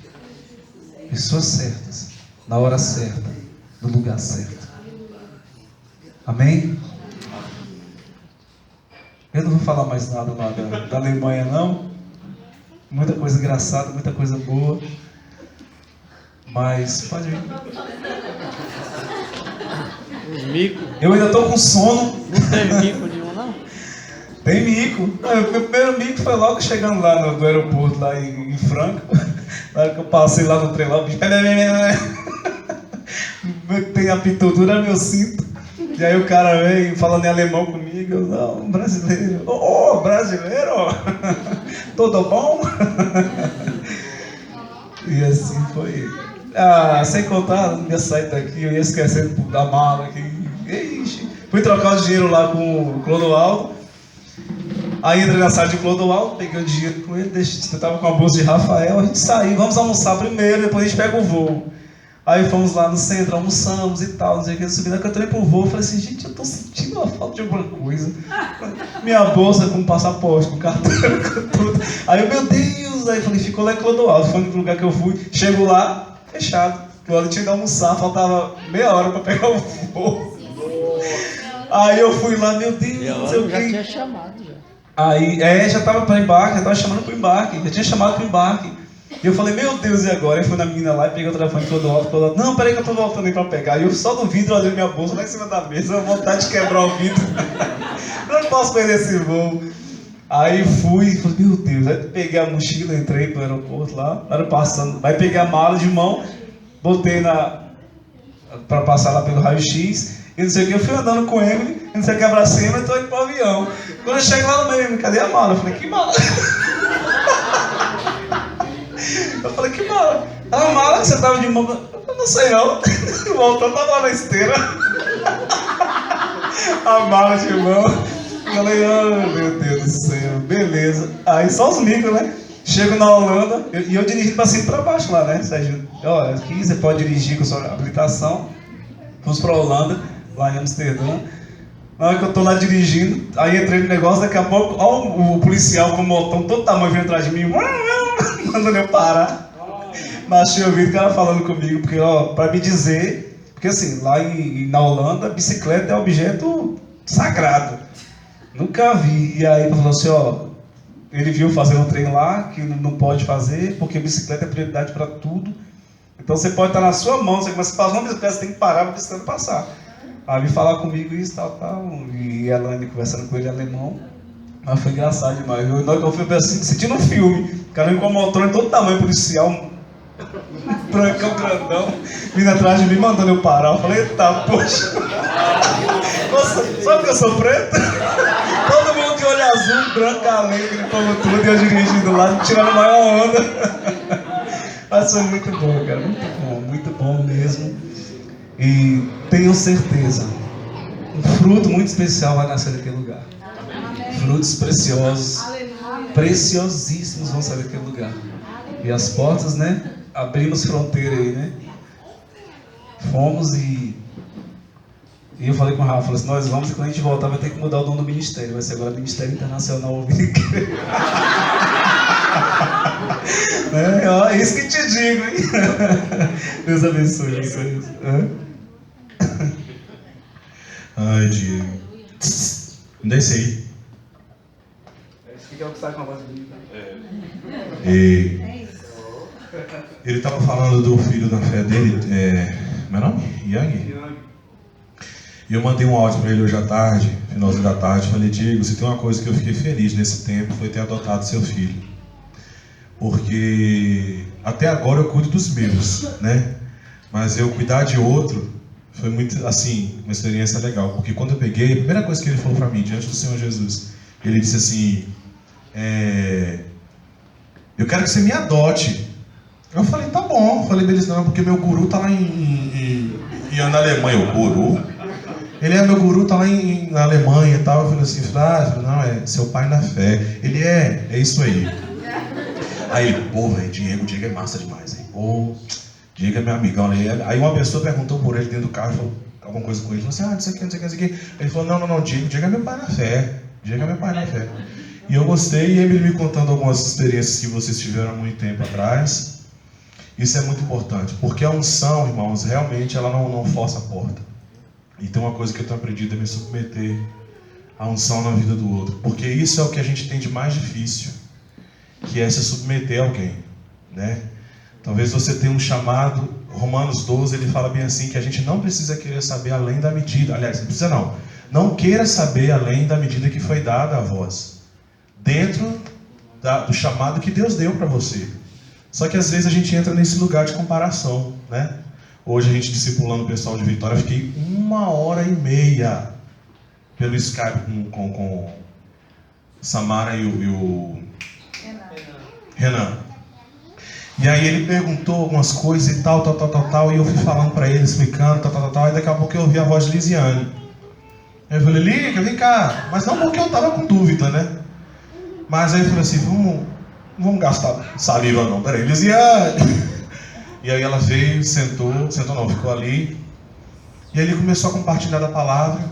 Pessoas certas, na hora certa, no lugar certo. Amém? Eu não vou falar mais nada lá da Alemanha, não. Muita coisa engraçada, muita coisa boa. Mas pode ir. Mico. Eu ainda estou com sono. Não teve mico nenhum, não? Tem mico. Meu primeiro mico foi logo chegando lá do aeroporto, lá em Franca. Na hora que eu passei lá no trem, lá o bicho... Tem a pintura, meu cinto. E aí o cara vem falando em alemão comigo. Eu, não, brasileiro. Brasileiro? Tudo bom? E assim foi. Sem contar, não ia sair daqui, eu ia esquecendo da mala aqui. Ixi. Fui trocar o dinheiro lá com o Clodoaldo. Aí entrei na sala de Clodoaldo, peguei o dinheiro com ele, eu tava com a bolsa de Rafael, a gente saiu, vamos almoçar primeiro, depois a gente pega o voo. Aí fomos lá no centro, almoçamos e tal, não sei o que, subindo que eu entrei pro voo, eu falei assim, gente, eu tô sentindo uma falta de alguma coisa. Minha bolsa com passaporte, com carteira, com tudo. Aí eu, meu Deus, aí eu falei, ficou lá em Clodoaldo, foi no lugar que eu fui, chego lá, fechado. Eu tinha que almoçar, faltava meia hora pra pegar o voo. Aí eu fui lá, meu Deus, não sei o que. Já tinha chamado, já. Aí, já estava para embarque, já estava chamando para o embarque, já tinha chamado para o embarque. E eu falei, meu Deus, e agora? Aí fui na menina lá e peguei o telefone todo alto, não, peraí que eu tô voltando aí para pegar. E eu só no vidro olhando minha bolsa lá em cima da mesa, vontade de quebrar o vidro. Não posso perder esse voo. Aí fui, falei, meu Deus, aí peguei a mochila, entrei pro aeroporto lá, era passando, aí peguei a mala de mão, botei pra passar lá pelo raio-x, e não sei o que, eu fui andando com ele, não sei o que, pra cima, e tô indo pro avião. Quando eu chego lá no meio, cadê a mala? Eu falei, que mala? Eu falei, que mala? A mala que você tava de mão, eu não sei não, voltando, tava lá na esteira. A mala de mão. Falei, oh meu Deus do céu, beleza. Aí só os micros, né? Chego na Holanda e eu dirigindo pra cima e pra baixo lá, né? Sérgio, ó, aqui você pode dirigir com a sua habilitação. Fomos pra Holanda, lá em Amsterdã. Na hora que eu tô lá dirigindo, aí entrei no negócio, daqui a pouco, ó, o policial com o motão todo tamanho veio atrás de mim, mandando eu parar. Baixei o vídeo, o cara falando comigo, porque, ó, pra me dizer, porque assim, lá na Holanda, bicicleta é objeto sagrado. Nunca vi. E aí ele falou assim, ó, ele viu fazer um trem lá, que não pode fazer, porque bicicleta é prioridade para tudo. Então você pode estar na sua mão, você começa a passar uma bicicleta, você tem que parar para a bicicleta passar. Aí veio falar comigo isso, tal. E a Elaine conversando com ele em alemão. Mas foi engraçado demais. Eu fui assim, sentindo um filme. O cara com o motor de todo tamanho, policial, brancão, grandão, vindo atrás de mim, mandando eu parar. Eu falei, eita, poxa. Nossa, sabe que eu sou preto? Todo mundo de olho azul, branco, alegre, como tudo, e eu dirigindo lá, tirando a maior onda. Mas foi muito bom, cara, muito bom mesmo. E tenho certeza, um fruto muito especial vai nascer naquele lugar. Frutos preciosos, preciosíssimos vão sair daquele lugar. E as portas, né? Abrimos fronteira aí, né? Fomos e eu falei com o Rafa, falei assim, nós vamos e quando a gente voltar vai ter que mudar o nome do ministério, vai ser agora Ministério Internacional Ouvindo Igreja. É isso que te digo, hein? Deus abençoe vocês. Ai, Diego. Desce aí. Esse que é o que sai com a voz bonita. Ele estava falando do filho da fé dele, meu nome? Yang? E eu mandei um áudio para ele hoje à tarde, finalzinho da tarde, falei, Diego, se tem uma coisa que eu fiquei feliz nesse tempo foi ter adotado seu filho. Porque até agora eu cuido dos meus, né? Mas eu cuidar de outro foi muito, assim, uma experiência legal. Porque quando eu peguei, a primeira coisa que ele falou para mim, diante do Senhor Jesus, ele disse assim, eu quero que você me adote. Eu falei, tá bom. Eu falei, beleza, não, porque meu guru tá lá na Alemanha. O guru? Ele meu guru, tá lá na Alemanha e tal. Eu falei assim, não, é seu pai na fé. Ele é isso aí. Aí ele, pô, velho, Diego é massa demais, hein? Pô, Diego é meu amigão. Aí uma pessoa perguntou por ele dentro do carro, falou alguma coisa com ele. Falou assim, não sei o que. Ele falou, não, Diego é meu pai na fé. Diego é meu pai na fé. E eu gostei, e ele me contando algumas experiências que vocês tiveram há muito tempo atrás. Isso é muito importante, porque a unção, irmãos, realmente ela não força a porta. E tem uma coisa que eu tenho aprendido é me submeter à unção na vida do outro. Porque isso é o que a gente tem de mais difícil, que é se submeter a alguém, né? Talvez você tenha um chamado, Romanos 12, ele fala bem assim, que a gente não precisa querer saber além da medida. Aliás, não precisa não. Não queira saber além da medida que foi dada a vós. Dentro do chamado que Deus deu para você. Só que às vezes a gente entra nesse lugar de comparação, né? Hoje a gente discipulando o pessoal de Vitória, eu fiquei 1h30 pelo Skype com Samara e o Renan. E aí ele perguntou algumas coisas e tal, e eu fui falando para ele, explicando, e daqui a pouco eu ouvi a voz de Lisiane. Aí eu falei, Liga, vem cá. Mas não porque eu tava com dúvida, né? Mas aí eu falei assim, vamos gastar saliva não, peraí, Lisiane. E aí ela veio, ficou ali. E aí ele começou a compartilhar da palavra.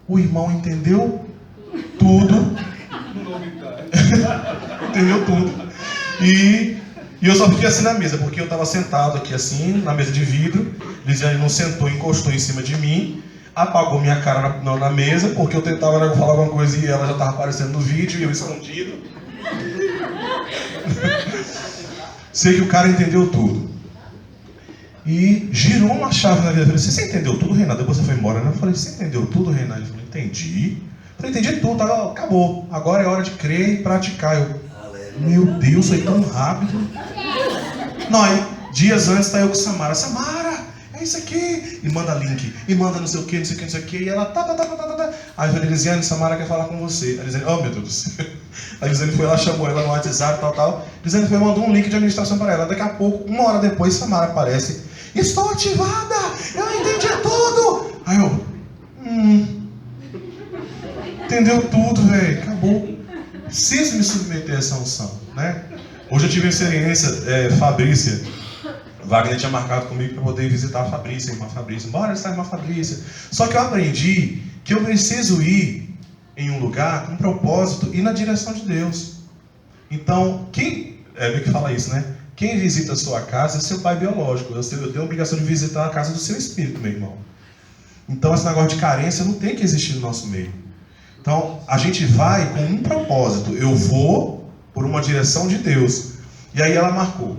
O irmão entendeu tudo. Entendeu tudo. E eu só fiquei assim na mesa, porque eu estava sentado aqui assim, na mesa de vidro. Lisiane não sentou, encostou em cima de mim. Apagou minha cara na mesa, porque eu tentava falar alguma coisa e ela já estava aparecendo no vídeo e eu escondido. Sei que o cara entendeu tudo. E girou uma chave na vida dele. Você entendeu tudo, Renato? Depois você foi embora, né? Eu falei, você entendeu tudo, Renato? Ele falou, entendi. Eu Falei, entendi tudo, tá, acabou. Agora é hora de crer e praticar. Eu, meu Deus, foi tão rápido. Não, aí, dias antes tá eu com Samara. Samara, é isso aqui. E manda link, e manda não sei o que, não sei o que, não sei o que. E ela tá. Aí eu falei, Elisiane, Samara quer falar com você. A Elisiane, oh meu Deus do céu. A Elisiane foi lá, chamou ela no WhatsApp, tal. Elisiane foi, mandou um link de administração para ela. Daqui a pouco, 1 hora depois, Samara aparece. Estou ativada, eu entendi tudo. Aí eu, entendeu tudo, velho, acabou. Preciso me submeter a essa unção, né? Hoje eu tive uma experiência, Fabrícia. Wagner tinha marcado comigo para poder visitar a Fabrícia, a irmã Fabrícia. Bora visitar a irmã Fabrícia. Só que eu aprendi que eu preciso ir em um lugar com propósito e na direção de Deus. Então, quem que fala isso, né? Quem visita a sua casa é seu pai biológico. Eu tenho a obrigação de visitar a casa do seu espírito, meu irmão. Então, esse negócio de carência não tem que existir no nosso meio. Então, a gente vai com um propósito. Eu vou por uma direção de Deus. E aí ela marcou.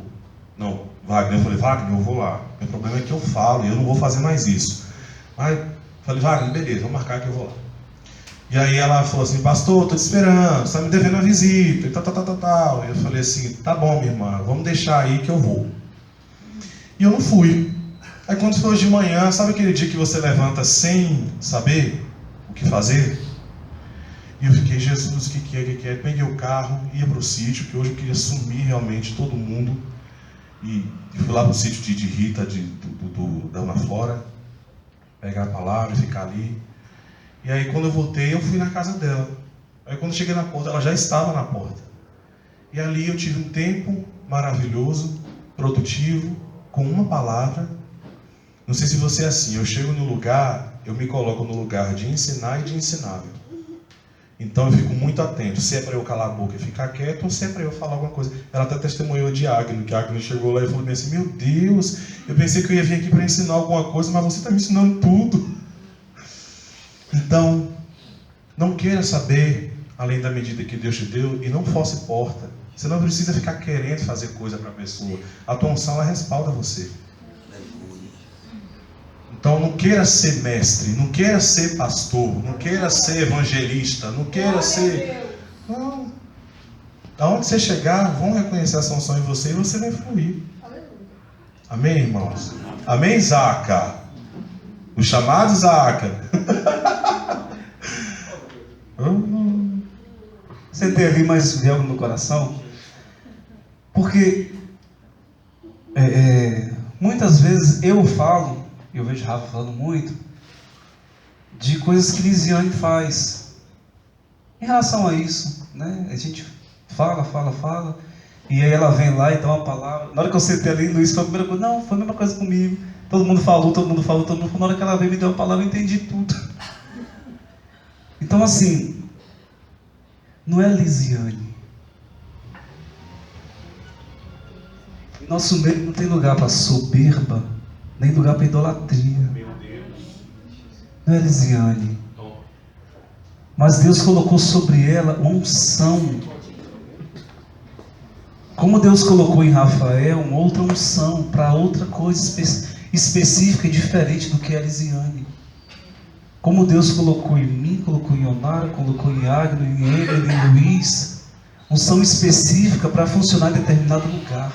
Não, Wagner, eu falei, Wagner, eu vou lá. Meu problema é que eu falo e eu não vou fazer mais isso. Aí, falei, Wagner, beleza, vou marcar que eu vou lá. E aí ela falou assim, pastor, estou te esperando, você está me devendo uma visita, e tal. E eu falei assim, tá bom, minha irmã, vamos deixar aí que eu vou. E eu não fui. Aí quando foi hoje de manhã, sabe aquele dia que você levanta sem saber o que fazer? E eu fiquei, Jesus, o que é? Peguei o carro, ia para o sítio, que hoje eu queria sumir realmente todo mundo. E fui lá para o sítio de Rita, da Ana Flora, pegar a palavra e ficar ali. E aí quando eu voltei, eu fui na casa dela. Aí quando eu cheguei na porta, ela já estava na porta. E ali eu tive um tempo maravilhoso, produtivo, com uma palavra. Não sei se você é assim, eu chego no lugar, eu me coloco no lugar de ensinar e de ensinável. Então eu fico muito atento, se é para eu calar a boca e ficar quieto, ou se é para eu falar alguma coisa. Ela até testemunhou de Agnes, que Agnes chegou lá e falou assim, meu Deus, eu pensei que eu ia vir aqui para ensinar alguma coisa, mas você está me ensinando tudo. Então, não queira saber além da medida que Deus te deu e não force porta. Você não precisa ficar querendo fazer coisa para a pessoa. A tua unção, ela respalda você. Então não queira ser mestre, não queira ser pastor, não queira ser evangelista, não queira ser... Não. Aonde você chegar, vão reconhecer essa unção em você e você vai fluir. Amém, irmãos? Amém, Zaca? O chamado Zaca. Sentei ali, mas veio algo no coração. Porque muitas vezes eu falo, eu vejo Rafa falando muito, de coisas que Lisiane faz em relação a isso, né? A gente fala, e aí ela vem lá e dá uma palavra. Na hora que eu sentei ali, Luiz, foi a primeira coisa, não, foi a mesma coisa comigo. Todo mundo falou. Na hora que ela veio me deu uma palavra, eu entendi tudo. Então assim, não é Lisiane. Em nosso meio não tem lugar para soberba, nem lugar para idolatria. Não é Lisiane. Mas Deus colocou sobre ela uma unção. Como Deus colocou em Rafael uma outra unção para outra coisa específica e diferente do que é a Lisiane. Como Deus colocou em mim, colocou em Onara, colocou em Agno, em Emily, em Luiz, unção específica para funcionar em determinado lugar.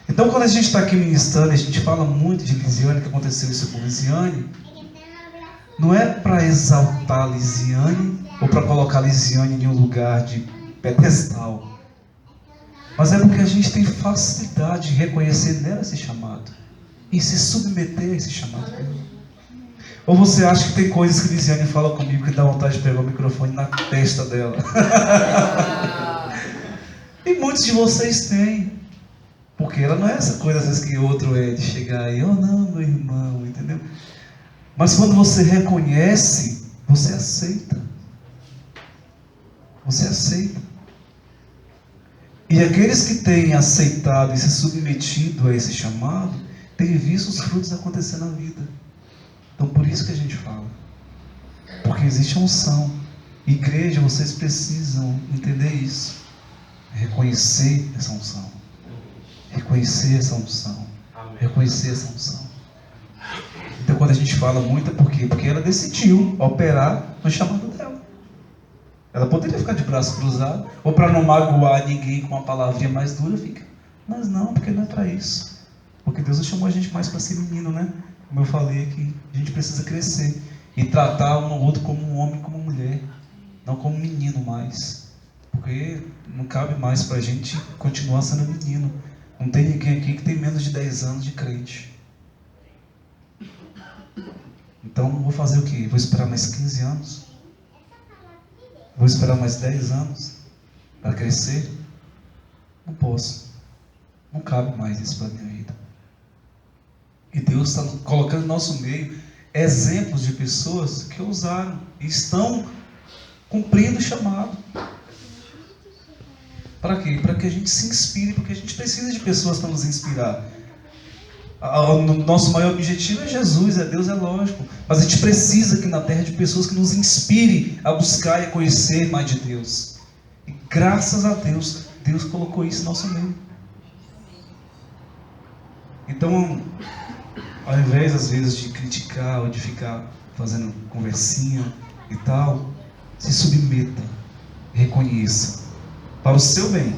Então quando a gente está aqui ministrando, a gente fala muito de Lisiane, que aconteceu isso com Lisiane, não é para exaltar Lisiane ou para colocar Lisiane em um lugar de pedestal, mas é porque a gente tem facilidade de reconhecer nela esse chamado e se submeter a esse chamado dela. Ou você acha que tem coisas que Lisiane fala comigo que dá vontade de pegar o microfone na testa dela? E muitos de vocês têm. Porque ela não é essa coisa às vezes que outro é de chegar aí, oh não, meu irmão, entendeu? Mas quando você reconhece, você aceita. Você aceita. E aqueles que têm aceitado e se submetido a esse chamado, têm visto os frutos acontecer na vida. Então por isso que a gente fala. Porque existe a unção. Igreja, vocês precisam entender isso. Reconhecer essa unção. Reconhecer essa unção. Reconhecer essa unção. Então quando a gente fala muito é por quê? Porque ela decidiu operar no chamado dela. Ela poderia ficar de braço cruzado, ou para não magoar ninguém com uma palavrinha mais dura, fica. Mas não, porque não é para isso. Porque Deus chamou a gente mais para ser menino, né? Como eu falei aqui, a gente precisa crescer e tratar um ao outro como um homem e como uma mulher, não como um menino mais. Porque não cabe mais para a gente continuar sendo menino. Não tem ninguém aqui que tem menos de 10 anos de crente. Então, vou fazer o quê? Vou esperar mais 15 anos? Vou esperar mais 10 anos para crescer? Não posso. Não cabe mais isso para a minha vida. E Deus está colocando no nosso meio exemplos de pessoas que ousaram e estão cumprindo o chamado. Para quê? Para que a gente se inspire, porque a gente precisa de pessoas para nos inspirar. O nosso maior objetivo é Jesus, é Deus, é lógico. Mas a gente precisa aqui na terra de pessoas que nos inspirem a buscar e a conhecer mais de Deus. E graças a Deus, Deus colocou isso no nosso meio. Então, ao invés às vezes de criticar ou de ficar fazendo conversinha e tal, se submeta, reconheça, para o seu bem.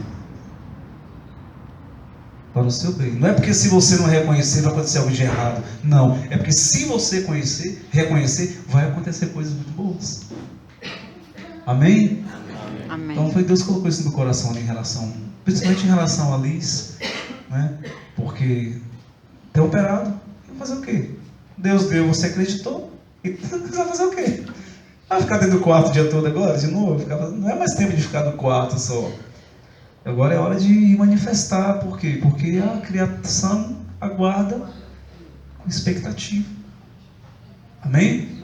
Para o seu bem. Não é porque se você não reconhecer vai acontecer algo de errado. Não, é porque se você reconhecer, vai acontecer coisas muito boas. Amém? Amém. Então foi Deus que colocou isso no meu coração ali em relação, principalmente em relação a Liz, né? Porque ter operado, fazer o quê? Deus deu, você acreditou, e você vai fazer o quê? Vai ficar dentro do quarto o dia todo agora, de novo? Não é mais tempo de ficar no quarto só. Agora é hora de manifestar. Por quê? Porque a criação aguarda com expectativa. Amém?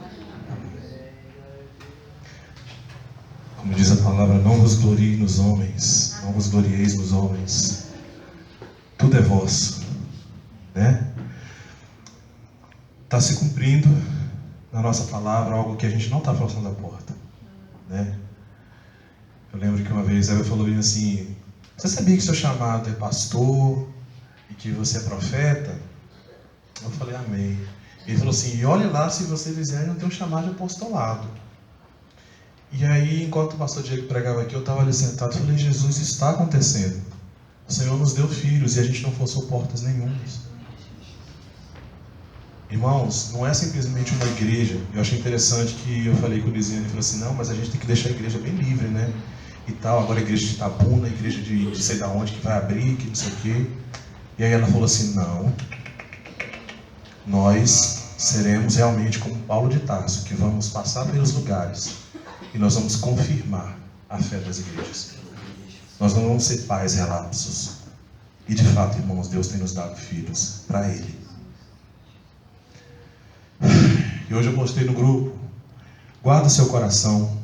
Como diz a palavra, não vos glorie nos homens, não vos glorieis nos homens. Tudo é vosso, né? Está se cumprindo na nossa palavra algo que a gente não está forçando a porta, né? Eu lembro que uma vez ela falou assim: você sabia que seu chamado é pastor e que você é profeta? Eu falei, amém. Ele falou assim: e olhe lá se você fizer, não tem um chamado de apostolado. E aí, enquanto o pastor Diego pregava aqui, eu estava ali sentado e falei: Jesus, isso está acontecendo. O Senhor nos deu filhos e a gente não forçou portas nenhumas. Irmãos, não é simplesmente uma igreja. Eu achei interessante que eu falei com o Lisiane e falou assim: não, mas a gente tem que deixar a igreja bem livre, né? E tal, agora a igreja de Itabuna, a igreja de sei da onde que vai abrir, que não sei o quê. E aí ela falou assim: não, nós seremos realmente como Paulo de Tarso, que vamos passar pelos lugares e nós vamos confirmar a fé das igrejas. Nós não vamos ser pais relapsos. E de fato, irmãos, Deus tem nos dado filhos para Ele. E hoje eu postei no grupo: guarda seu coração.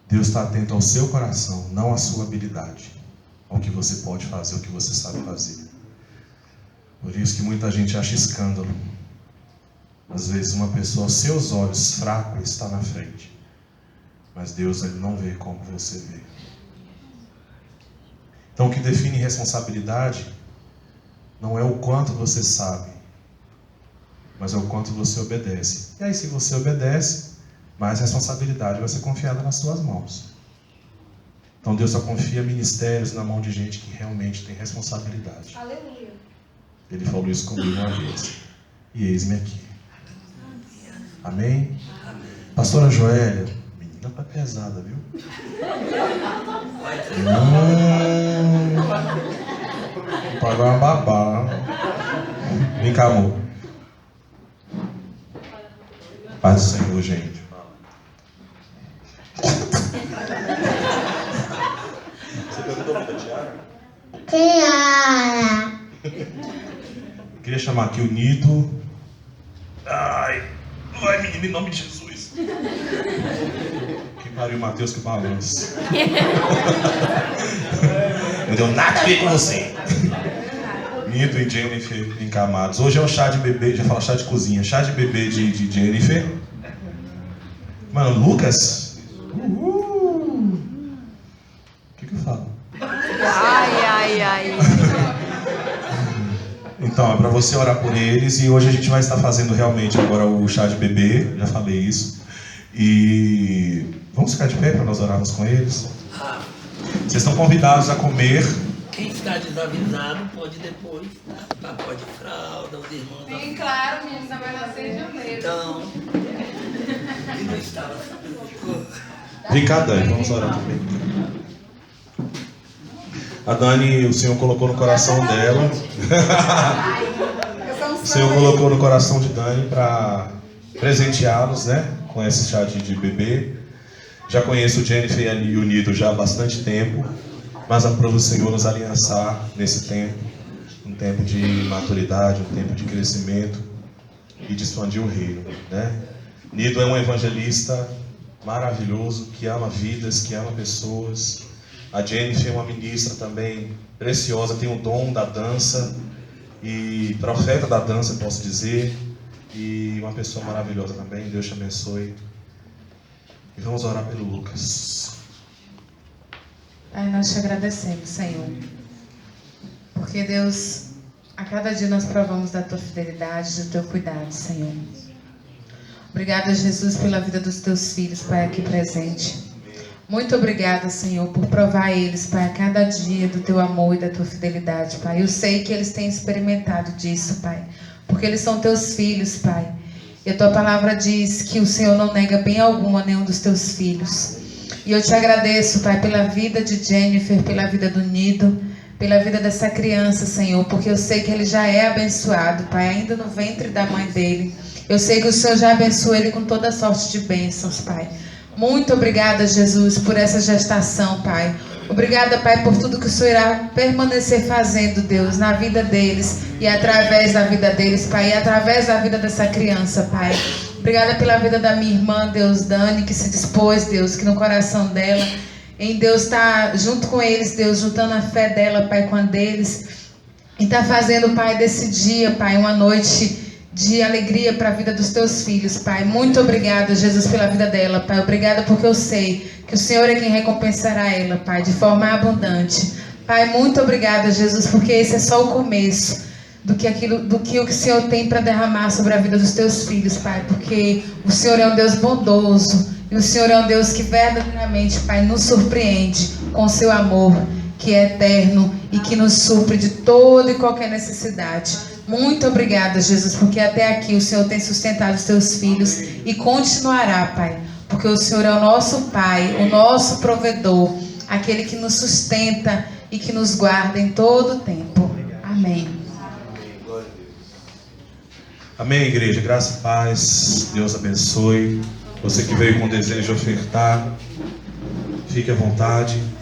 Deus está atento ao seu coração, não à sua habilidade, ao que você pode fazer, ao que você sabe fazer. Por isso que muita gente acha escândalo. Às vezes uma pessoa, aos seus olhos, fraco, está na frente. Mas Deus, Ele não vê como você vê. Então o que define responsabilidade não é o quanto você sabe, mas é o quanto você obedece. E aí, se você obedece, mais responsabilidade vai ser confiada nas suas mãos. Então Deus só confia ministérios na mão de gente que realmente tem responsabilidade. Aleluia. Ele falou isso comigo uma vez. E eis-me aqui. Amém? Pastora Joélia, menina tá pesada, viu? Vou pagar uma babá. Vem cá, amor. Paz do Senhor, gente. Você perguntou para a Tiara? Tiara. Eu queria chamar aqui o Nito. Ai, menino, em nome de Jesus. Que pariu, Mateus, que balanço. Não deu nada a ver com você. Nito e Jennifer encamados. Hoje é o chá de bebê, já fala chá de cozinha, chá de bebê de Jennifer. Mano, Lucas. O que eu falo? Ai. Então, é para você orar por eles. E hoje a gente vai estar fazendo realmente agora o chá de bebê. Já falei isso. E vamos ficar de pé para nós orarmos com eles. Vocês estão convidados a comer. Quem está desavisado pode depois, tá? Pacote de fralda, os irmãos. Sim, claro, minha mãe vai nascer em janeiro. Então, e não estava sabendo. Vem cá, Dani, vamos orar também. A Dani, o Senhor colocou no coração dela. O Senhor colocou no coração de Dani para presenteá-los, né? Com esse chá de bebê. Já conheço o Jennifer e o Nido já há bastante tempo, mas aprova o Senhor nos aliançar nesse tempo, um tempo de maturidade, um tempo de crescimento e de expandir o reino, né? Nido é um evangelista maravilhoso, que ama vidas, que ama pessoas. A Jennifer é uma ministra também preciosa, tem o dom da dança e profeta da dança, posso dizer, e uma pessoa maravilhosa também. Deus te abençoe. E vamos orar pelo Lucas. Pai, nós te agradecemos, Senhor, porque Deus, a cada dia nós provamos da tua fidelidade, do teu cuidado, Senhor. Obrigada, Jesus, pela vida dos teus filhos, Pai, aqui presente. Muito obrigada, Senhor, por provar eles, Pai, a cada dia do teu amor e da tua fidelidade, Pai. Eu sei que eles têm experimentado disso, Pai, porque eles são teus filhos, Pai. E a tua palavra diz que o Senhor não nega bem algum a nenhum dos teus filhos. E eu te agradeço, Pai, pela vida de Jennifer, pela vida do Nido, pela vida dessa criança, Senhor, porque eu sei que ele já é abençoado, Pai, ainda no ventre da mãe dele. Eu sei que o Senhor já abençoou ele com toda sorte de bênçãos, Pai. Muito obrigada, Jesus, por essa gestação, Pai. Obrigada, Pai, por tudo que o Senhor irá permanecer fazendo, Deus, na vida deles e através da vida deles, Pai, e através da vida dessa criança, Pai. Obrigada pela vida da minha irmã, Deus, Dani, que se dispôs, Deus, que no coração dela, em Deus está junto com eles, Deus, juntando a fé dela, Pai, com a deles, e está fazendo, Pai, desse dia, Pai, uma noite de alegria para a vida dos teus filhos, Pai. Muito obrigada, Jesus, pela vida dela, Pai. Obrigada porque eu sei que o Senhor é quem recompensará ela, Pai, de forma abundante. Pai, muito obrigada, Jesus, porque esse é só o começo do que o Senhor tem para derramar sobre a vida dos teus filhos, Pai, porque o Senhor é um Deus bondoso e o Senhor é um Deus que verdadeiramente, Pai, nos surpreende com o seu amor, que é eterno e que nos supre de toda e qualquer necessidade. Muito obrigada, Jesus, porque até aqui o Senhor tem sustentado os teus filhos e continuará, Pai, porque o Senhor é o nosso Pai, o nosso provedor, aquele que nos sustenta e que nos guarda em todo o tempo. Amém. Amém, igreja. Graça e paz. Deus abençoe. Você que veio com desejo de ofertar, fique à vontade.